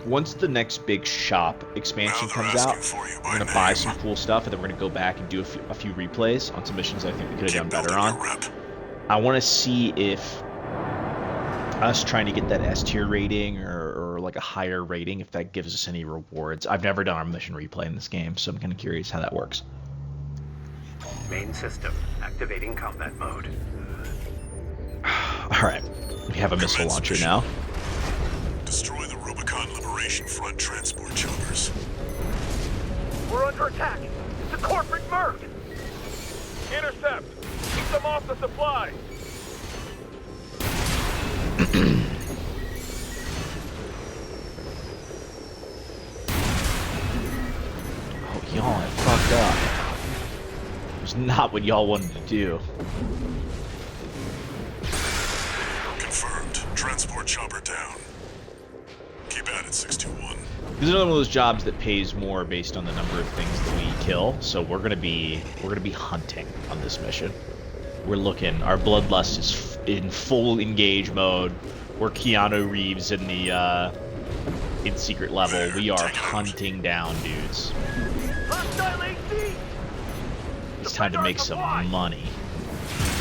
Once the next big shop expansion comes out, we're going to buy some cool stuff, and then we're going to go back and do a few replays on some missions I think we could have done better on. I want to see if us trying to get that S tier rating or like a higher rating, if that gives us any rewards. I've never done our mission replay in this game, so I'm kind of curious how that works. Main system activating combat mode. Alright, we have a missile launcher now. Destroy the Rubicon Liberation Front transport choppers. We're under attack. It's a corporate merc. Intercept! Keep them off the supply! Oh, y'all have fucked up. It was not what y'all wanted to do. Confirmed. Transport chopper down. Keep at it, 621. This is another one of those jobs that pays more based on the number of things that we kill. So we're gonna be hunting on this mission. We're looking. Our bloodlust is in full engage mode. We're Keanu Reeves in the in secret level. We are hunting down dudes. It's time to make some money.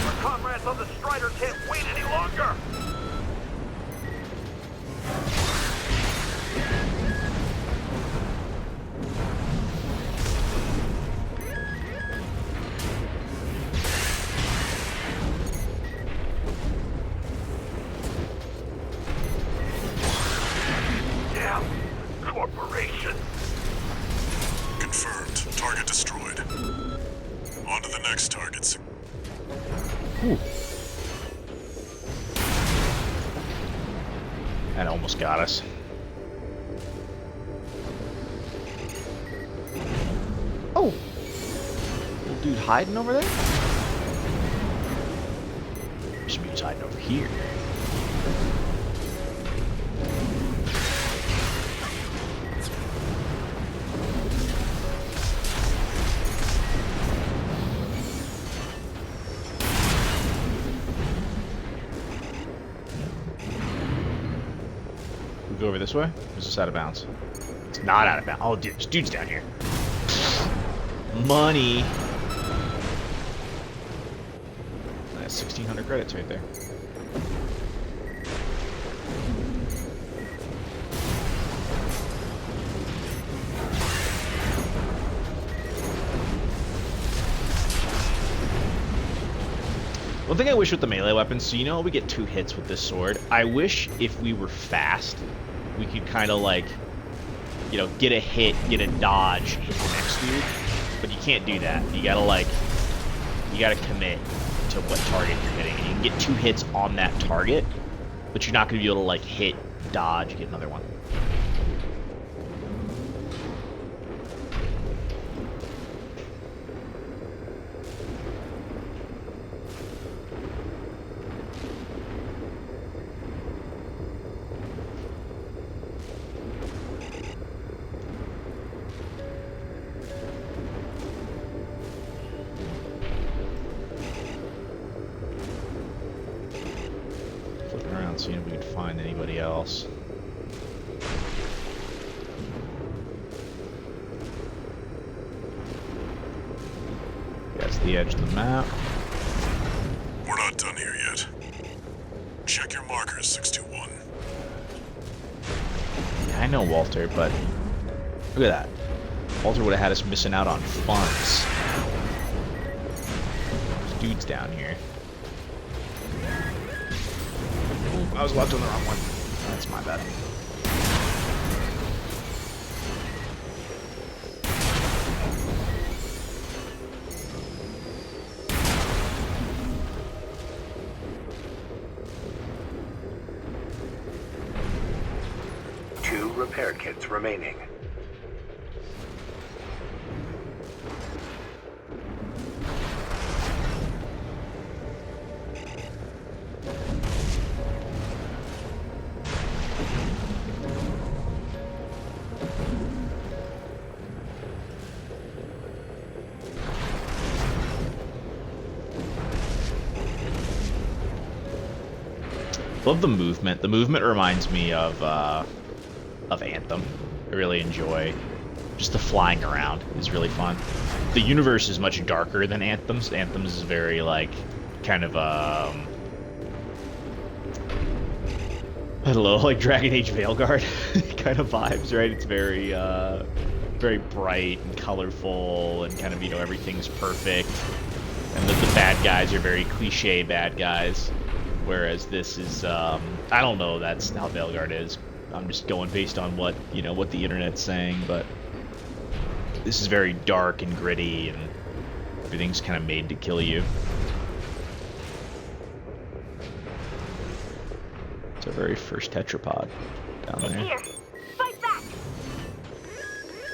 Our comrades on the Strider can't wait any longer. Corporation. Confirmed. Target destroyed. On to the next targets. Ooh. That almost got us. Oh! Little dude hiding over there? Some dude's hiding over here. Go over this way? Or is this out of bounds? It's not out of bounds. Oh, dude, this dude's down here. Money. That's 1,600 credits right there. One thing I wish with the melee weapons, so you know we get 2 hits with this sword. I wish if we were fast, we could kind of like, you know, get a hit, get a dodge, hit the next dude. But you can't do that. You gotta like, you gotta commit to what target you're hitting. And you can get 2 hits on that target, but you're not gonna be able to like hit, dodge, get another one. Seeing if we can find anybody else. That's the edge of the map. We're not done here yet. Check your markers, 621. Yeah, I know Walter, but look at that. Walter would have had us missing out on funds. There's dudes down here. I was locked on the wrong one. That's my bad. repair kits remaining. Love the movement. The movement reminds me of Anthem. I really enjoy just the flying around is really fun. The universe is much darker than Anthem's. Anthem's is very like kind of I don't know, like Dragon Age Veilguard kind of vibes, right? It's very very bright and colorful and kind of, you know, everything's perfect. And the bad guys are very cliche bad guys. Whereas this is, I don't know, that's how Veilguard is. I'm just going based on what, you know, what the internet's saying, but this is very dark and gritty, and everything's kind of made to kill you. It's our very first tetrapod down there. Here, fight back!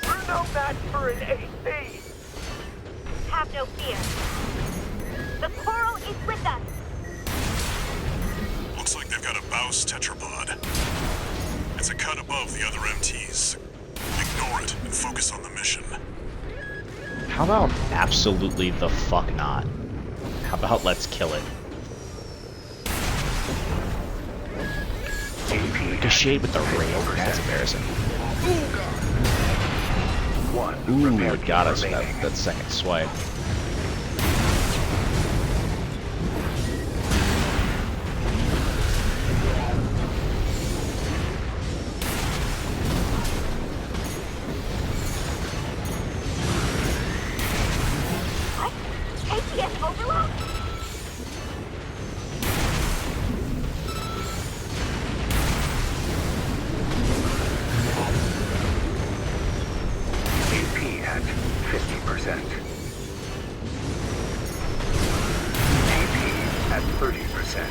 We're no match for an AC! Have no fear. The Coral is with us. Looks like they've got a Baus tetrapod. It's a cut above the other MTs. Ignore it and focus on the mission. How about absolutely the fuck not? How about let's kill it? Ricochet with the rail? That's embarrassing. Ooh, it got us that second swipe.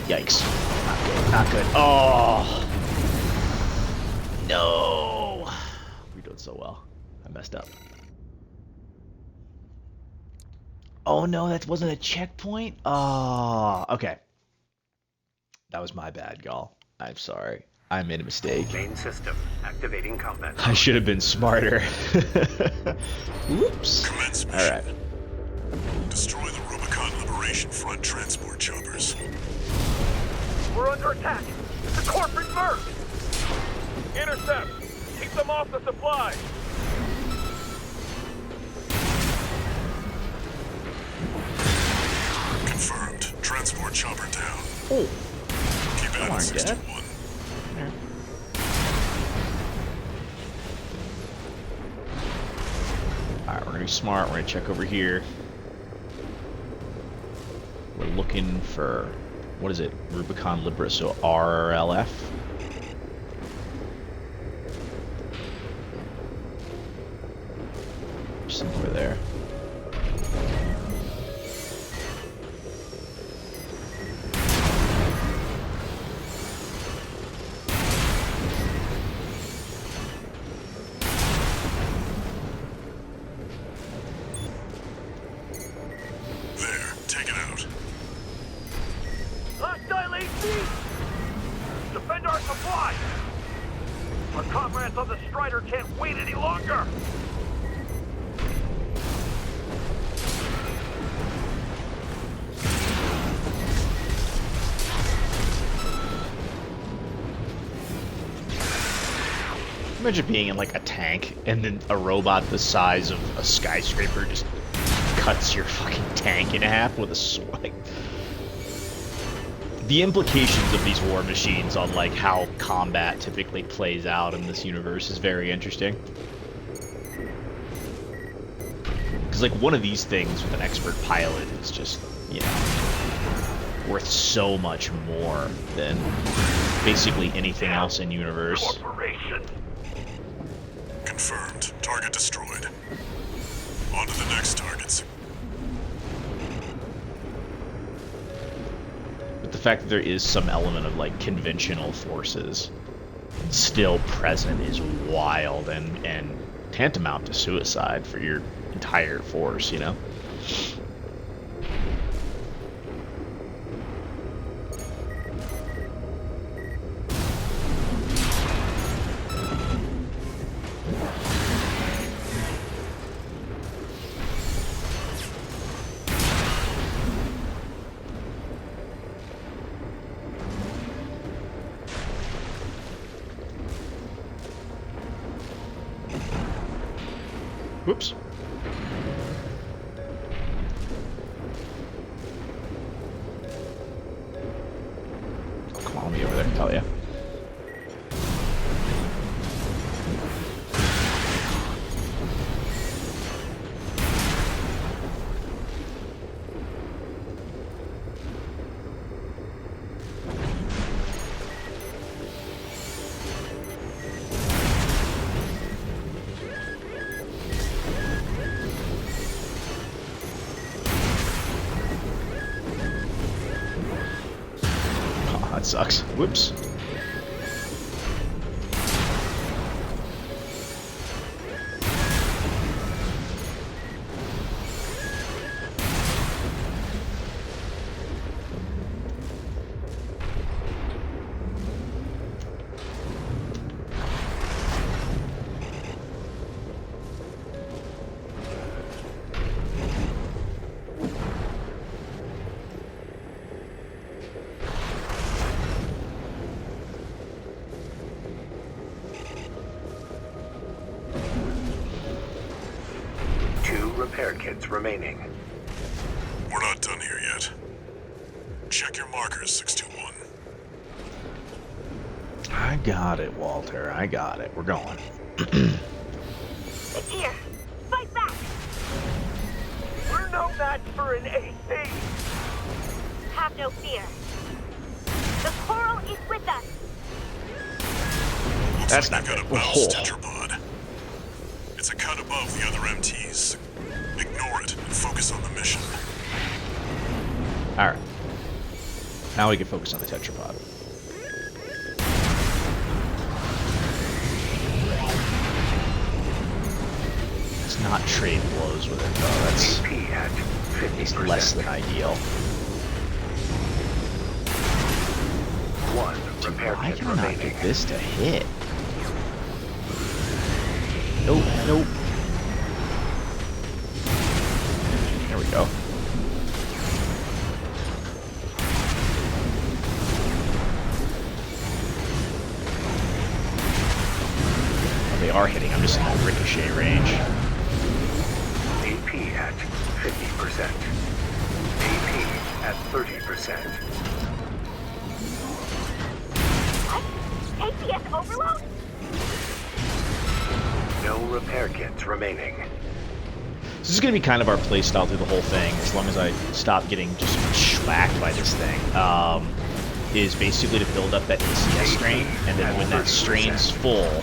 Yikes. Not good. Not good. Oh! No! We're doing so well. I messed up. Oh no, that wasn't a checkpoint? Oh, okay. That was my bad, Gall. I'm sorry. I made a mistake. Main system activating combat. I should have been smarter. Whoops. Alright. Destroy the Rubicon Liberation Front transport choppers. We're under attack! It's a corporate merc! Intercept! Keep them off the supplies! Confirmed. Transport chopper down. Oh. Keep it at 61. Yeah. Alright, we're gonna be smart. We're gonna check over here. We're looking for, what is it? Rubicon Libra, so RLF. Somewhere there. There, take it out. Hostile AC! Defend our supply! Our comrades on the Strider can't wait any longer! Imagine being in like a tank and then a robot the size of a skyscraper just cuts your fucking tank in half with a swipe. The implications of these war machines on like how combat typically plays out in this universe is very interesting. Because like one of these things with an expert pilot is just, you know, worth so much more than basically anything else in universe. Corporation! Confirmed. Target destroyed. On to the next targets. But the fact that there is some element of like conventional forces still present is wild and tantamount to suicide for your entire force, you know? Whoops. Come on, me over there, hell yeah. That sucks. Whoops. Repair kits remaining. We're not done here yet. Check your markers, 621. I got it, Walter. I got it. We're going. It's here. Fight back. We're no match for an AC. Have no fear. The coral is with us. Looks That's like not they've got a good. Baus Oh. tetrapod. It's a cut above the other MTs. Ignore it and focus on the mission. Alright. Now we can focus on the tetrapod. Let's not trade blows with it, though. That's AP at it's 50%. less than ideal. One repair Why kit can I not remaining. get this to hit? Nope, nope. There we go. Oh, they are hitting. I'm just in that ricochet range. AP at 50%. AP at 30%. What? APS overload? No repair kits remaining. This is going to be kind of our playstyle through the whole thing, as long as I stop getting just schwacked by this thing. Is basically to build up that ACS strain, and then when that strain's full,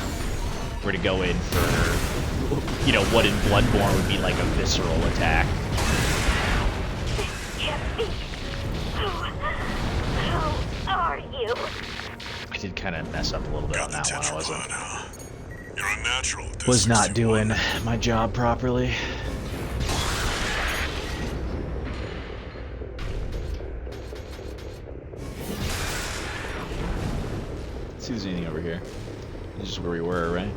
we're to go in for, you know, what in Bloodborne would be like a visceral attack. This can't be. Who are you? I did kind of mess up a little bit on Got the that one. I tetrapod, huh? You're a natural at this, was not 621. doing my job properly. Let's see if there's anything over here. This is where we were, right?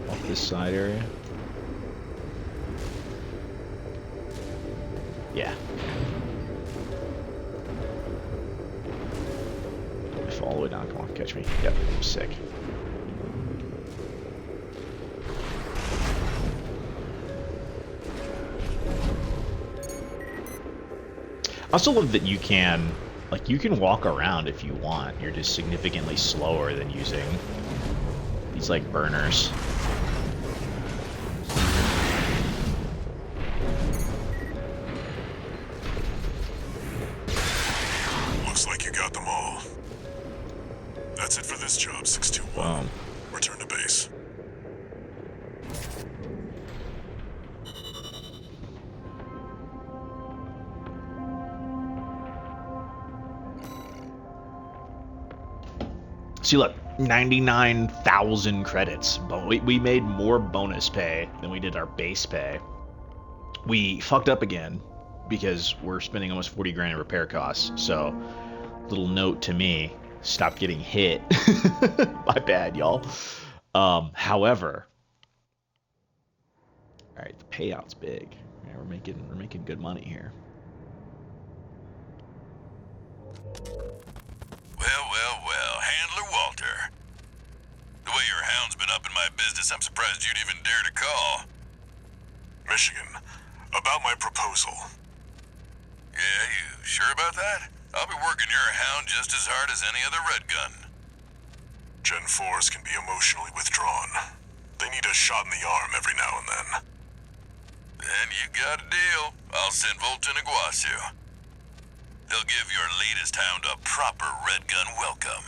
Off this side area. Yeah. I fall all the way down. Come on, catch me. Yep, sick. I also love that you can, like, you can walk around if you want. You're just significantly slower than using these, like, burners. Looks like you got them all. That's it for this job, 621. Boom. Return to base. See, look, 99,000 credits. But we made more bonus pay than we did our base pay. We fucked up again because we're spending almost 40 grand in repair costs. So, little note to me, stop getting hit. My bad, y'all. However, all right, the payout's big. Yeah, we're making good money here. Well, Handler Walter. The way your hound's been up in my business, I'm surprised you'd even dare to call. Michigan, about my proposal. Yeah, you sure about that? I'll be working your hound just as hard as any other Red Gun. Gen 4s can be emotionally withdrawn. They need a shot in the arm every now and then. Then you got a deal. I'll send Volta and Iguazu. They'll give your latest hound a proper Red Gun welcome.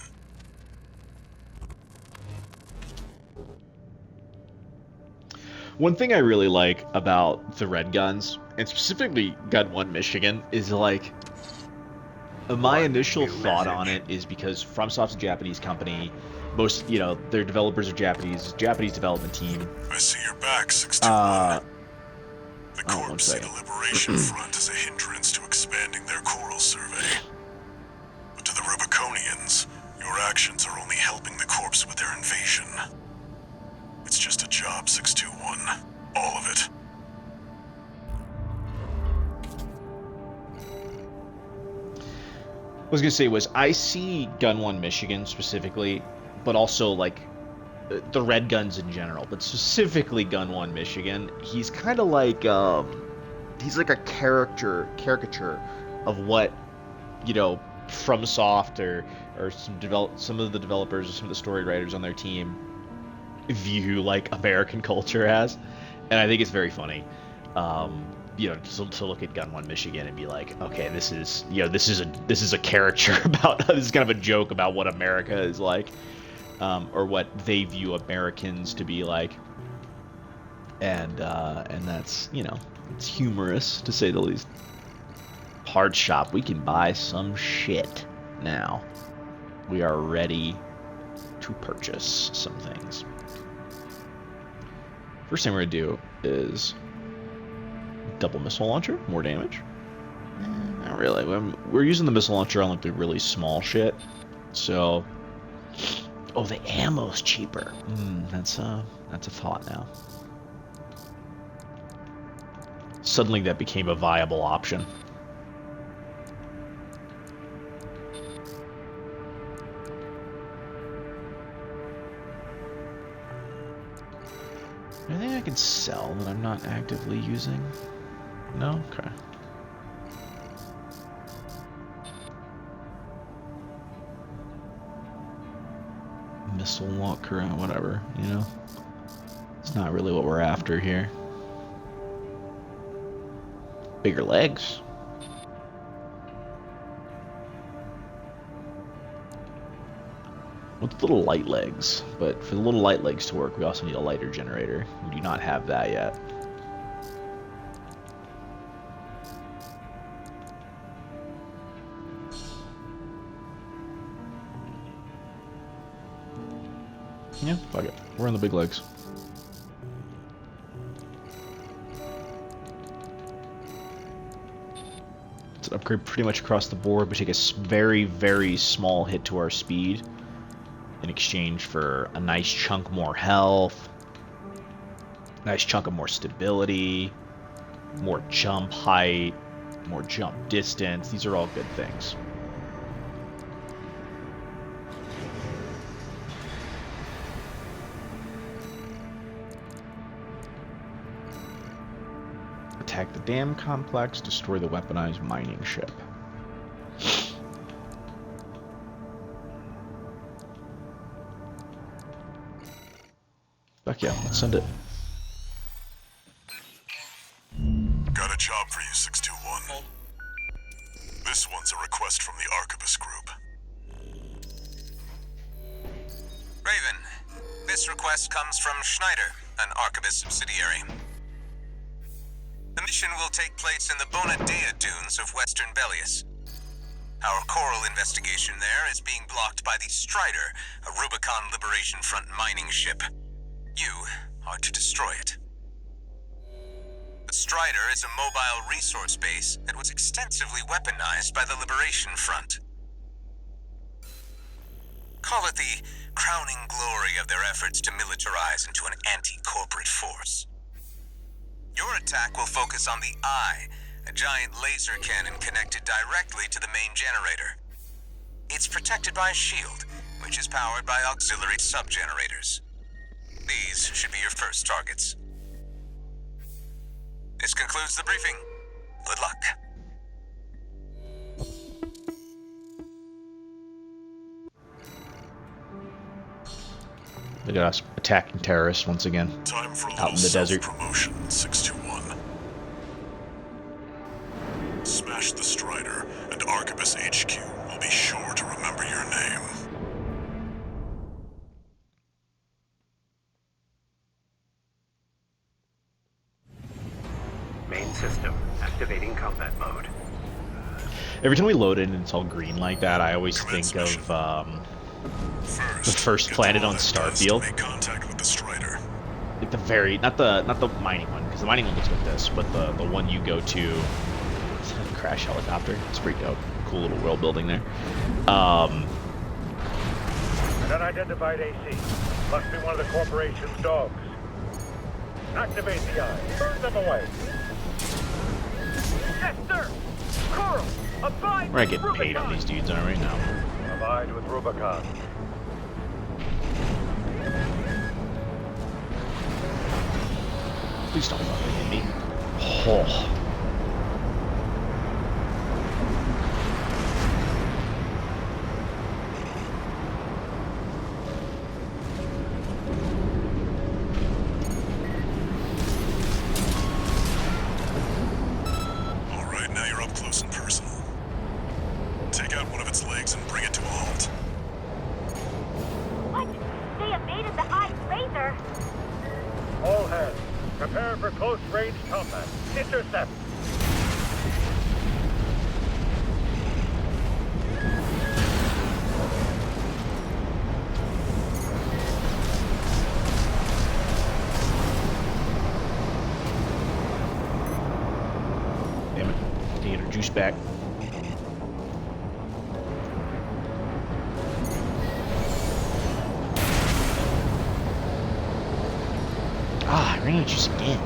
One thing I really like about the Red Guns, and specifically Gun 1 Michigan, is like, my initial thought on it is because FromSoft's a Japanese company, most, their developers are Japanese development team. I see your back, 621. The Corps see the Liberation Front as a hindrance to expanding their coral survey. But to the Rubiconians, your actions are only helping the Corps with their invasion. It's just a job, 621. All of it. I was gonna say I see Gun 1 Michigan specifically, but also like the Red Guns in general, but specifically Gun 1 Michigan. He's kind of like he's like a caricature of what FromSoft or some of the developers or some of the story writers on their team view like American culture as, and I think it's very funny. To look at Gun 1 Michigan and be like, okay, this is a caricature about, this is kind of a joke about what America is like, or what they view Americans to be like, and that's, it's humorous to say the least. Hard shop, we can buy some shit now. We are ready to purchase some things. First thing we're gonna do is double missile launcher, more damage. Not really. We're using the missile launcher on like the really small shit. So, the ammo's cheaper. That's a thought now. Suddenly that became a viable option. Anything I can sell that I'm not actively using? No? Okay. Missile launcher, whatever, It's not really what we're after here. Bigger legs. With little light legs, but for the little light legs to work, we also need a lighter generator. We do not have that yet. Yeah, fuck it. We're on the big legs. It's an upgrade pretty much across the board. We take a very, very small hit to our speed in exchange for a nice chunk more health, nice chunk of more stability, more jump height, more jump distance. These are all good things. Attack the dam complex, destroy the weaponized mining ship. Fuck yeah, let's send it. Got a job for you, 621. This one's a request from the Arquebus Group. Raven, this request comes from Schneider, an Arquebus subsidiary. The mission will take place in the Bonadea dunes of western Belius. Our Coral investigation there is being blocked by the Strider, a Rubicon Liberation Front mining ship. You are to destroy it. The Strider is a mobile resource base that was extensively weaponized by the Liberation Front. Call it the crowning glory of their efforts to militarize into an anti-corporate force. Your attack will focus on the Eye, a giant laser cannon connected directly to the main generator. It's protected by a shield, which is powered by auxiliary sub-generators. These should be your first targets. This concludes the briefing. Good luck. Look at us attacking terrorists once again. Time for a out in little the desert. self-promotion, 621. Smash the Strider, and Arquebus HQ will be sure to remember your name. Main system activating combat mode. Every time we load in and it's all green like that, I always Commence think mission. of First, the first get planet the on one that does to Starfield. make contact with the Strider. Like the very, not the mining one, because the mining one looks like this, but the one you go to, it's like a crash helicopter. It's pretty dope. Cool little world building there. An unidentified AC. Must be one of the corporation's dogs. Activate the eye. Burn them away. Yes, sir! Coral! Abide We're not with getting paid on Rubicon! these dudes, aren't we? No. Abide with Rubicon. Please don't fucking hit me. Oh. Alright, now you're up close and personal. Take out one of its legs and bring it to a halt. What? They evaded the Eye's laser. All hands, prepare for close-range combat. Intercept. Damn it. Need to get her juice back. Ah, I ran out of juice again.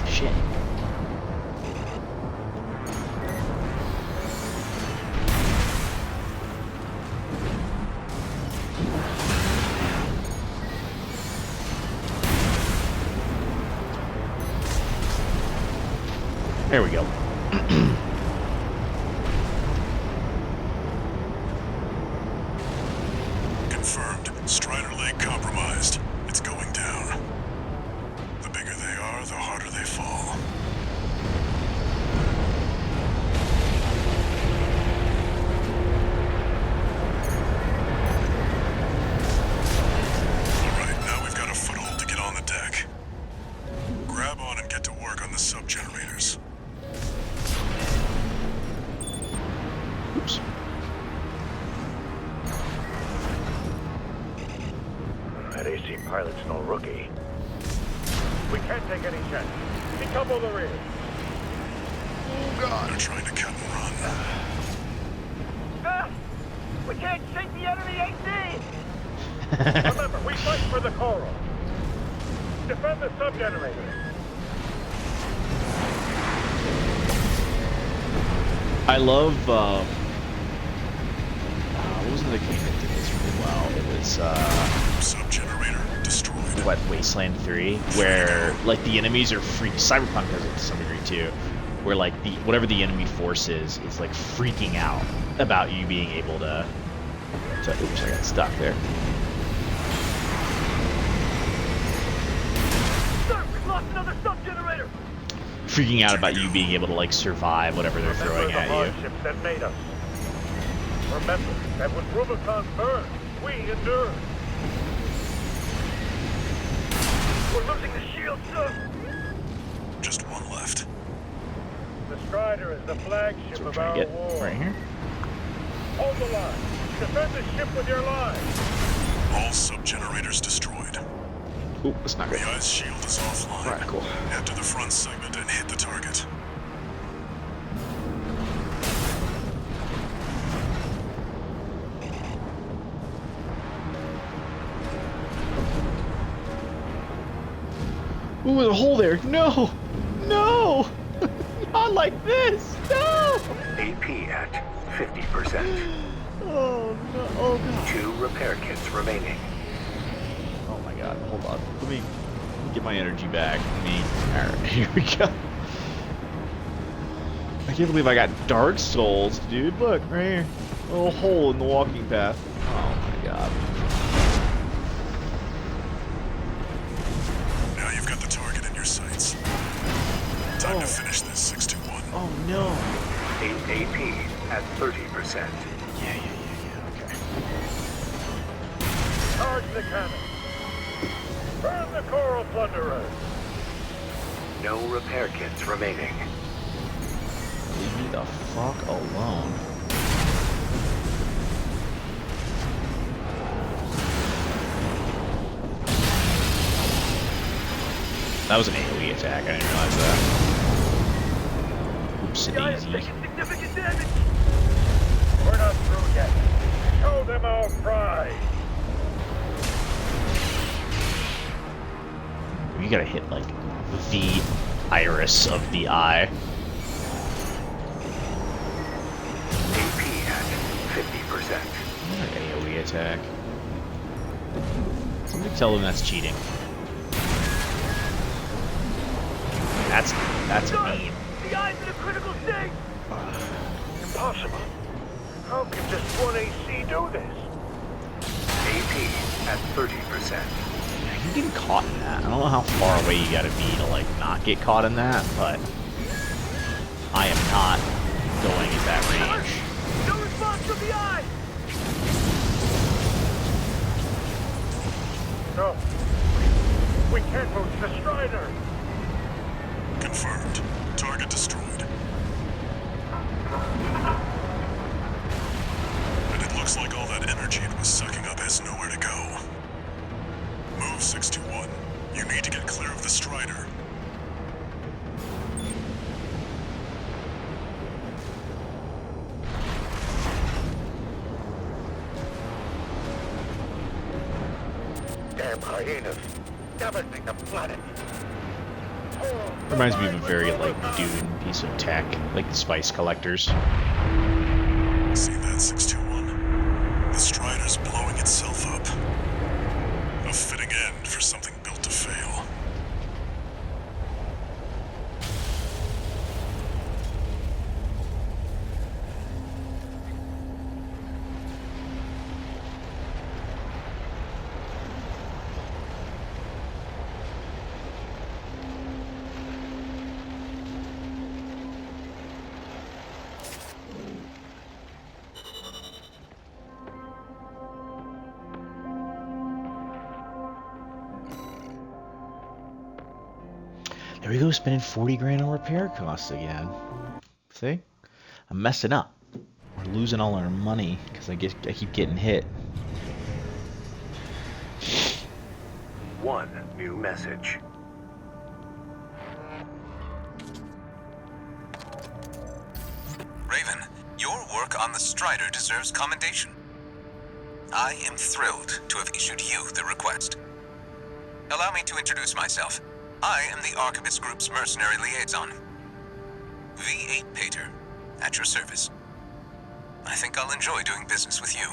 Shit. There we go. Confirmed. Strider leg compromised. It's going down. The bigger they are, the harder they fall. Alright, now we've got a foothold to get on the deck. Grab on and get to work on the sub-generators. Oops. That AC pilot's no rookie. We can't take any chances. Decouple the rear. They're trying to cut and run. Ah! We can't shake the enemy AC! Remember, we fight for the Coral. Defend the sub-generator. I love, what was the game that did this really well? It was, Sub-generator destroyed. what, Wasteland 3, where, like, the enemies are free. Cyberpunk does it to some degree, too, where, like, whatever the enemy force is like, freaking out about you being able to... So, oops, I got stuck there. Sir, we've lost another sub-generator! Freaking out about you being able to, like, survive whatever they're throwing Remember the at you. hardships that made us. Remember that when Rubicon burned, we endured. We're losing the shield, sir. Just one left. The Strider is the flagship So we're of trying our to get war. right here. Hold the line. Defend the ship with your lives. All sub-generators destroyed. Ooh, that's not good. The ice shield is offline. Alright, cool. Head to the front segment and hit the target. Ooh, there's a hole there. No! No! Not like this! No! AP at 50%. Oh, no. Oh, God. 2 repair kits remaining. Oh, my God. Hold on. Let me get my energy back. Alright, here we go. I can't believe I got Dark Souls, dude. Look, right here. A little hole in the walking path. Oh, my God. Now you've got the target in your sights. Time to finish this, 621. Oh, no. AP at 30%. Yeah, okay. Charge the cannon. Burn the coral plunderers. No repair kits remaining. Leave me the fuck alone. That was an AoE attack, I didn't realize that. Oops, The eye is daisy. taking significant damage. We're not through yet. Show them our pride. You gotta hit, like, the iris of the eye. AP at 50%. Another AoE attack. Somebody tell them that's cheating. That's mean. The eye's in a critical state. Impossible. How can just one AC do this? AP at 30%. You getting caught in that. I don't know how far away you gotta be to, like, not get caught in that, but I am not going at that range. No response from the eye. No. We can't move to the Strider. Confirmed. Target destroyed. And it looks like all that energy it was sucking up has nowhere to go. Move 621. You need to get clear of the Strider. Damn hyenas. Devastating the planet. Reminds me of a very, like, Dune piece of tech, like the Spice Collectors. See that, 621? The Strider's blowing itself up. A fitting end for something built to fail. There we go, spending 40 grand on repair costs again. See? I'm messing up. We're losing all our money because I keep getting hit. One new message. Raven, your work on the Strider deserves commendation. I am thrilled to have issued you the request. Allow me to introduce myself. I am the Archibus Group's mercenary liaison. V8 Pater, at your service. I think I'll enjoy doing business with you.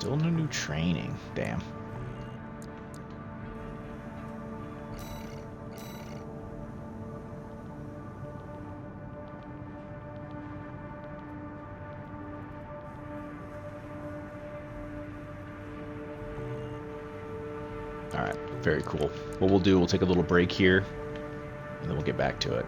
Still no new training. Damn. Alright, very cool. What we'll do, we'll take a little break here, and then we'll get back to it.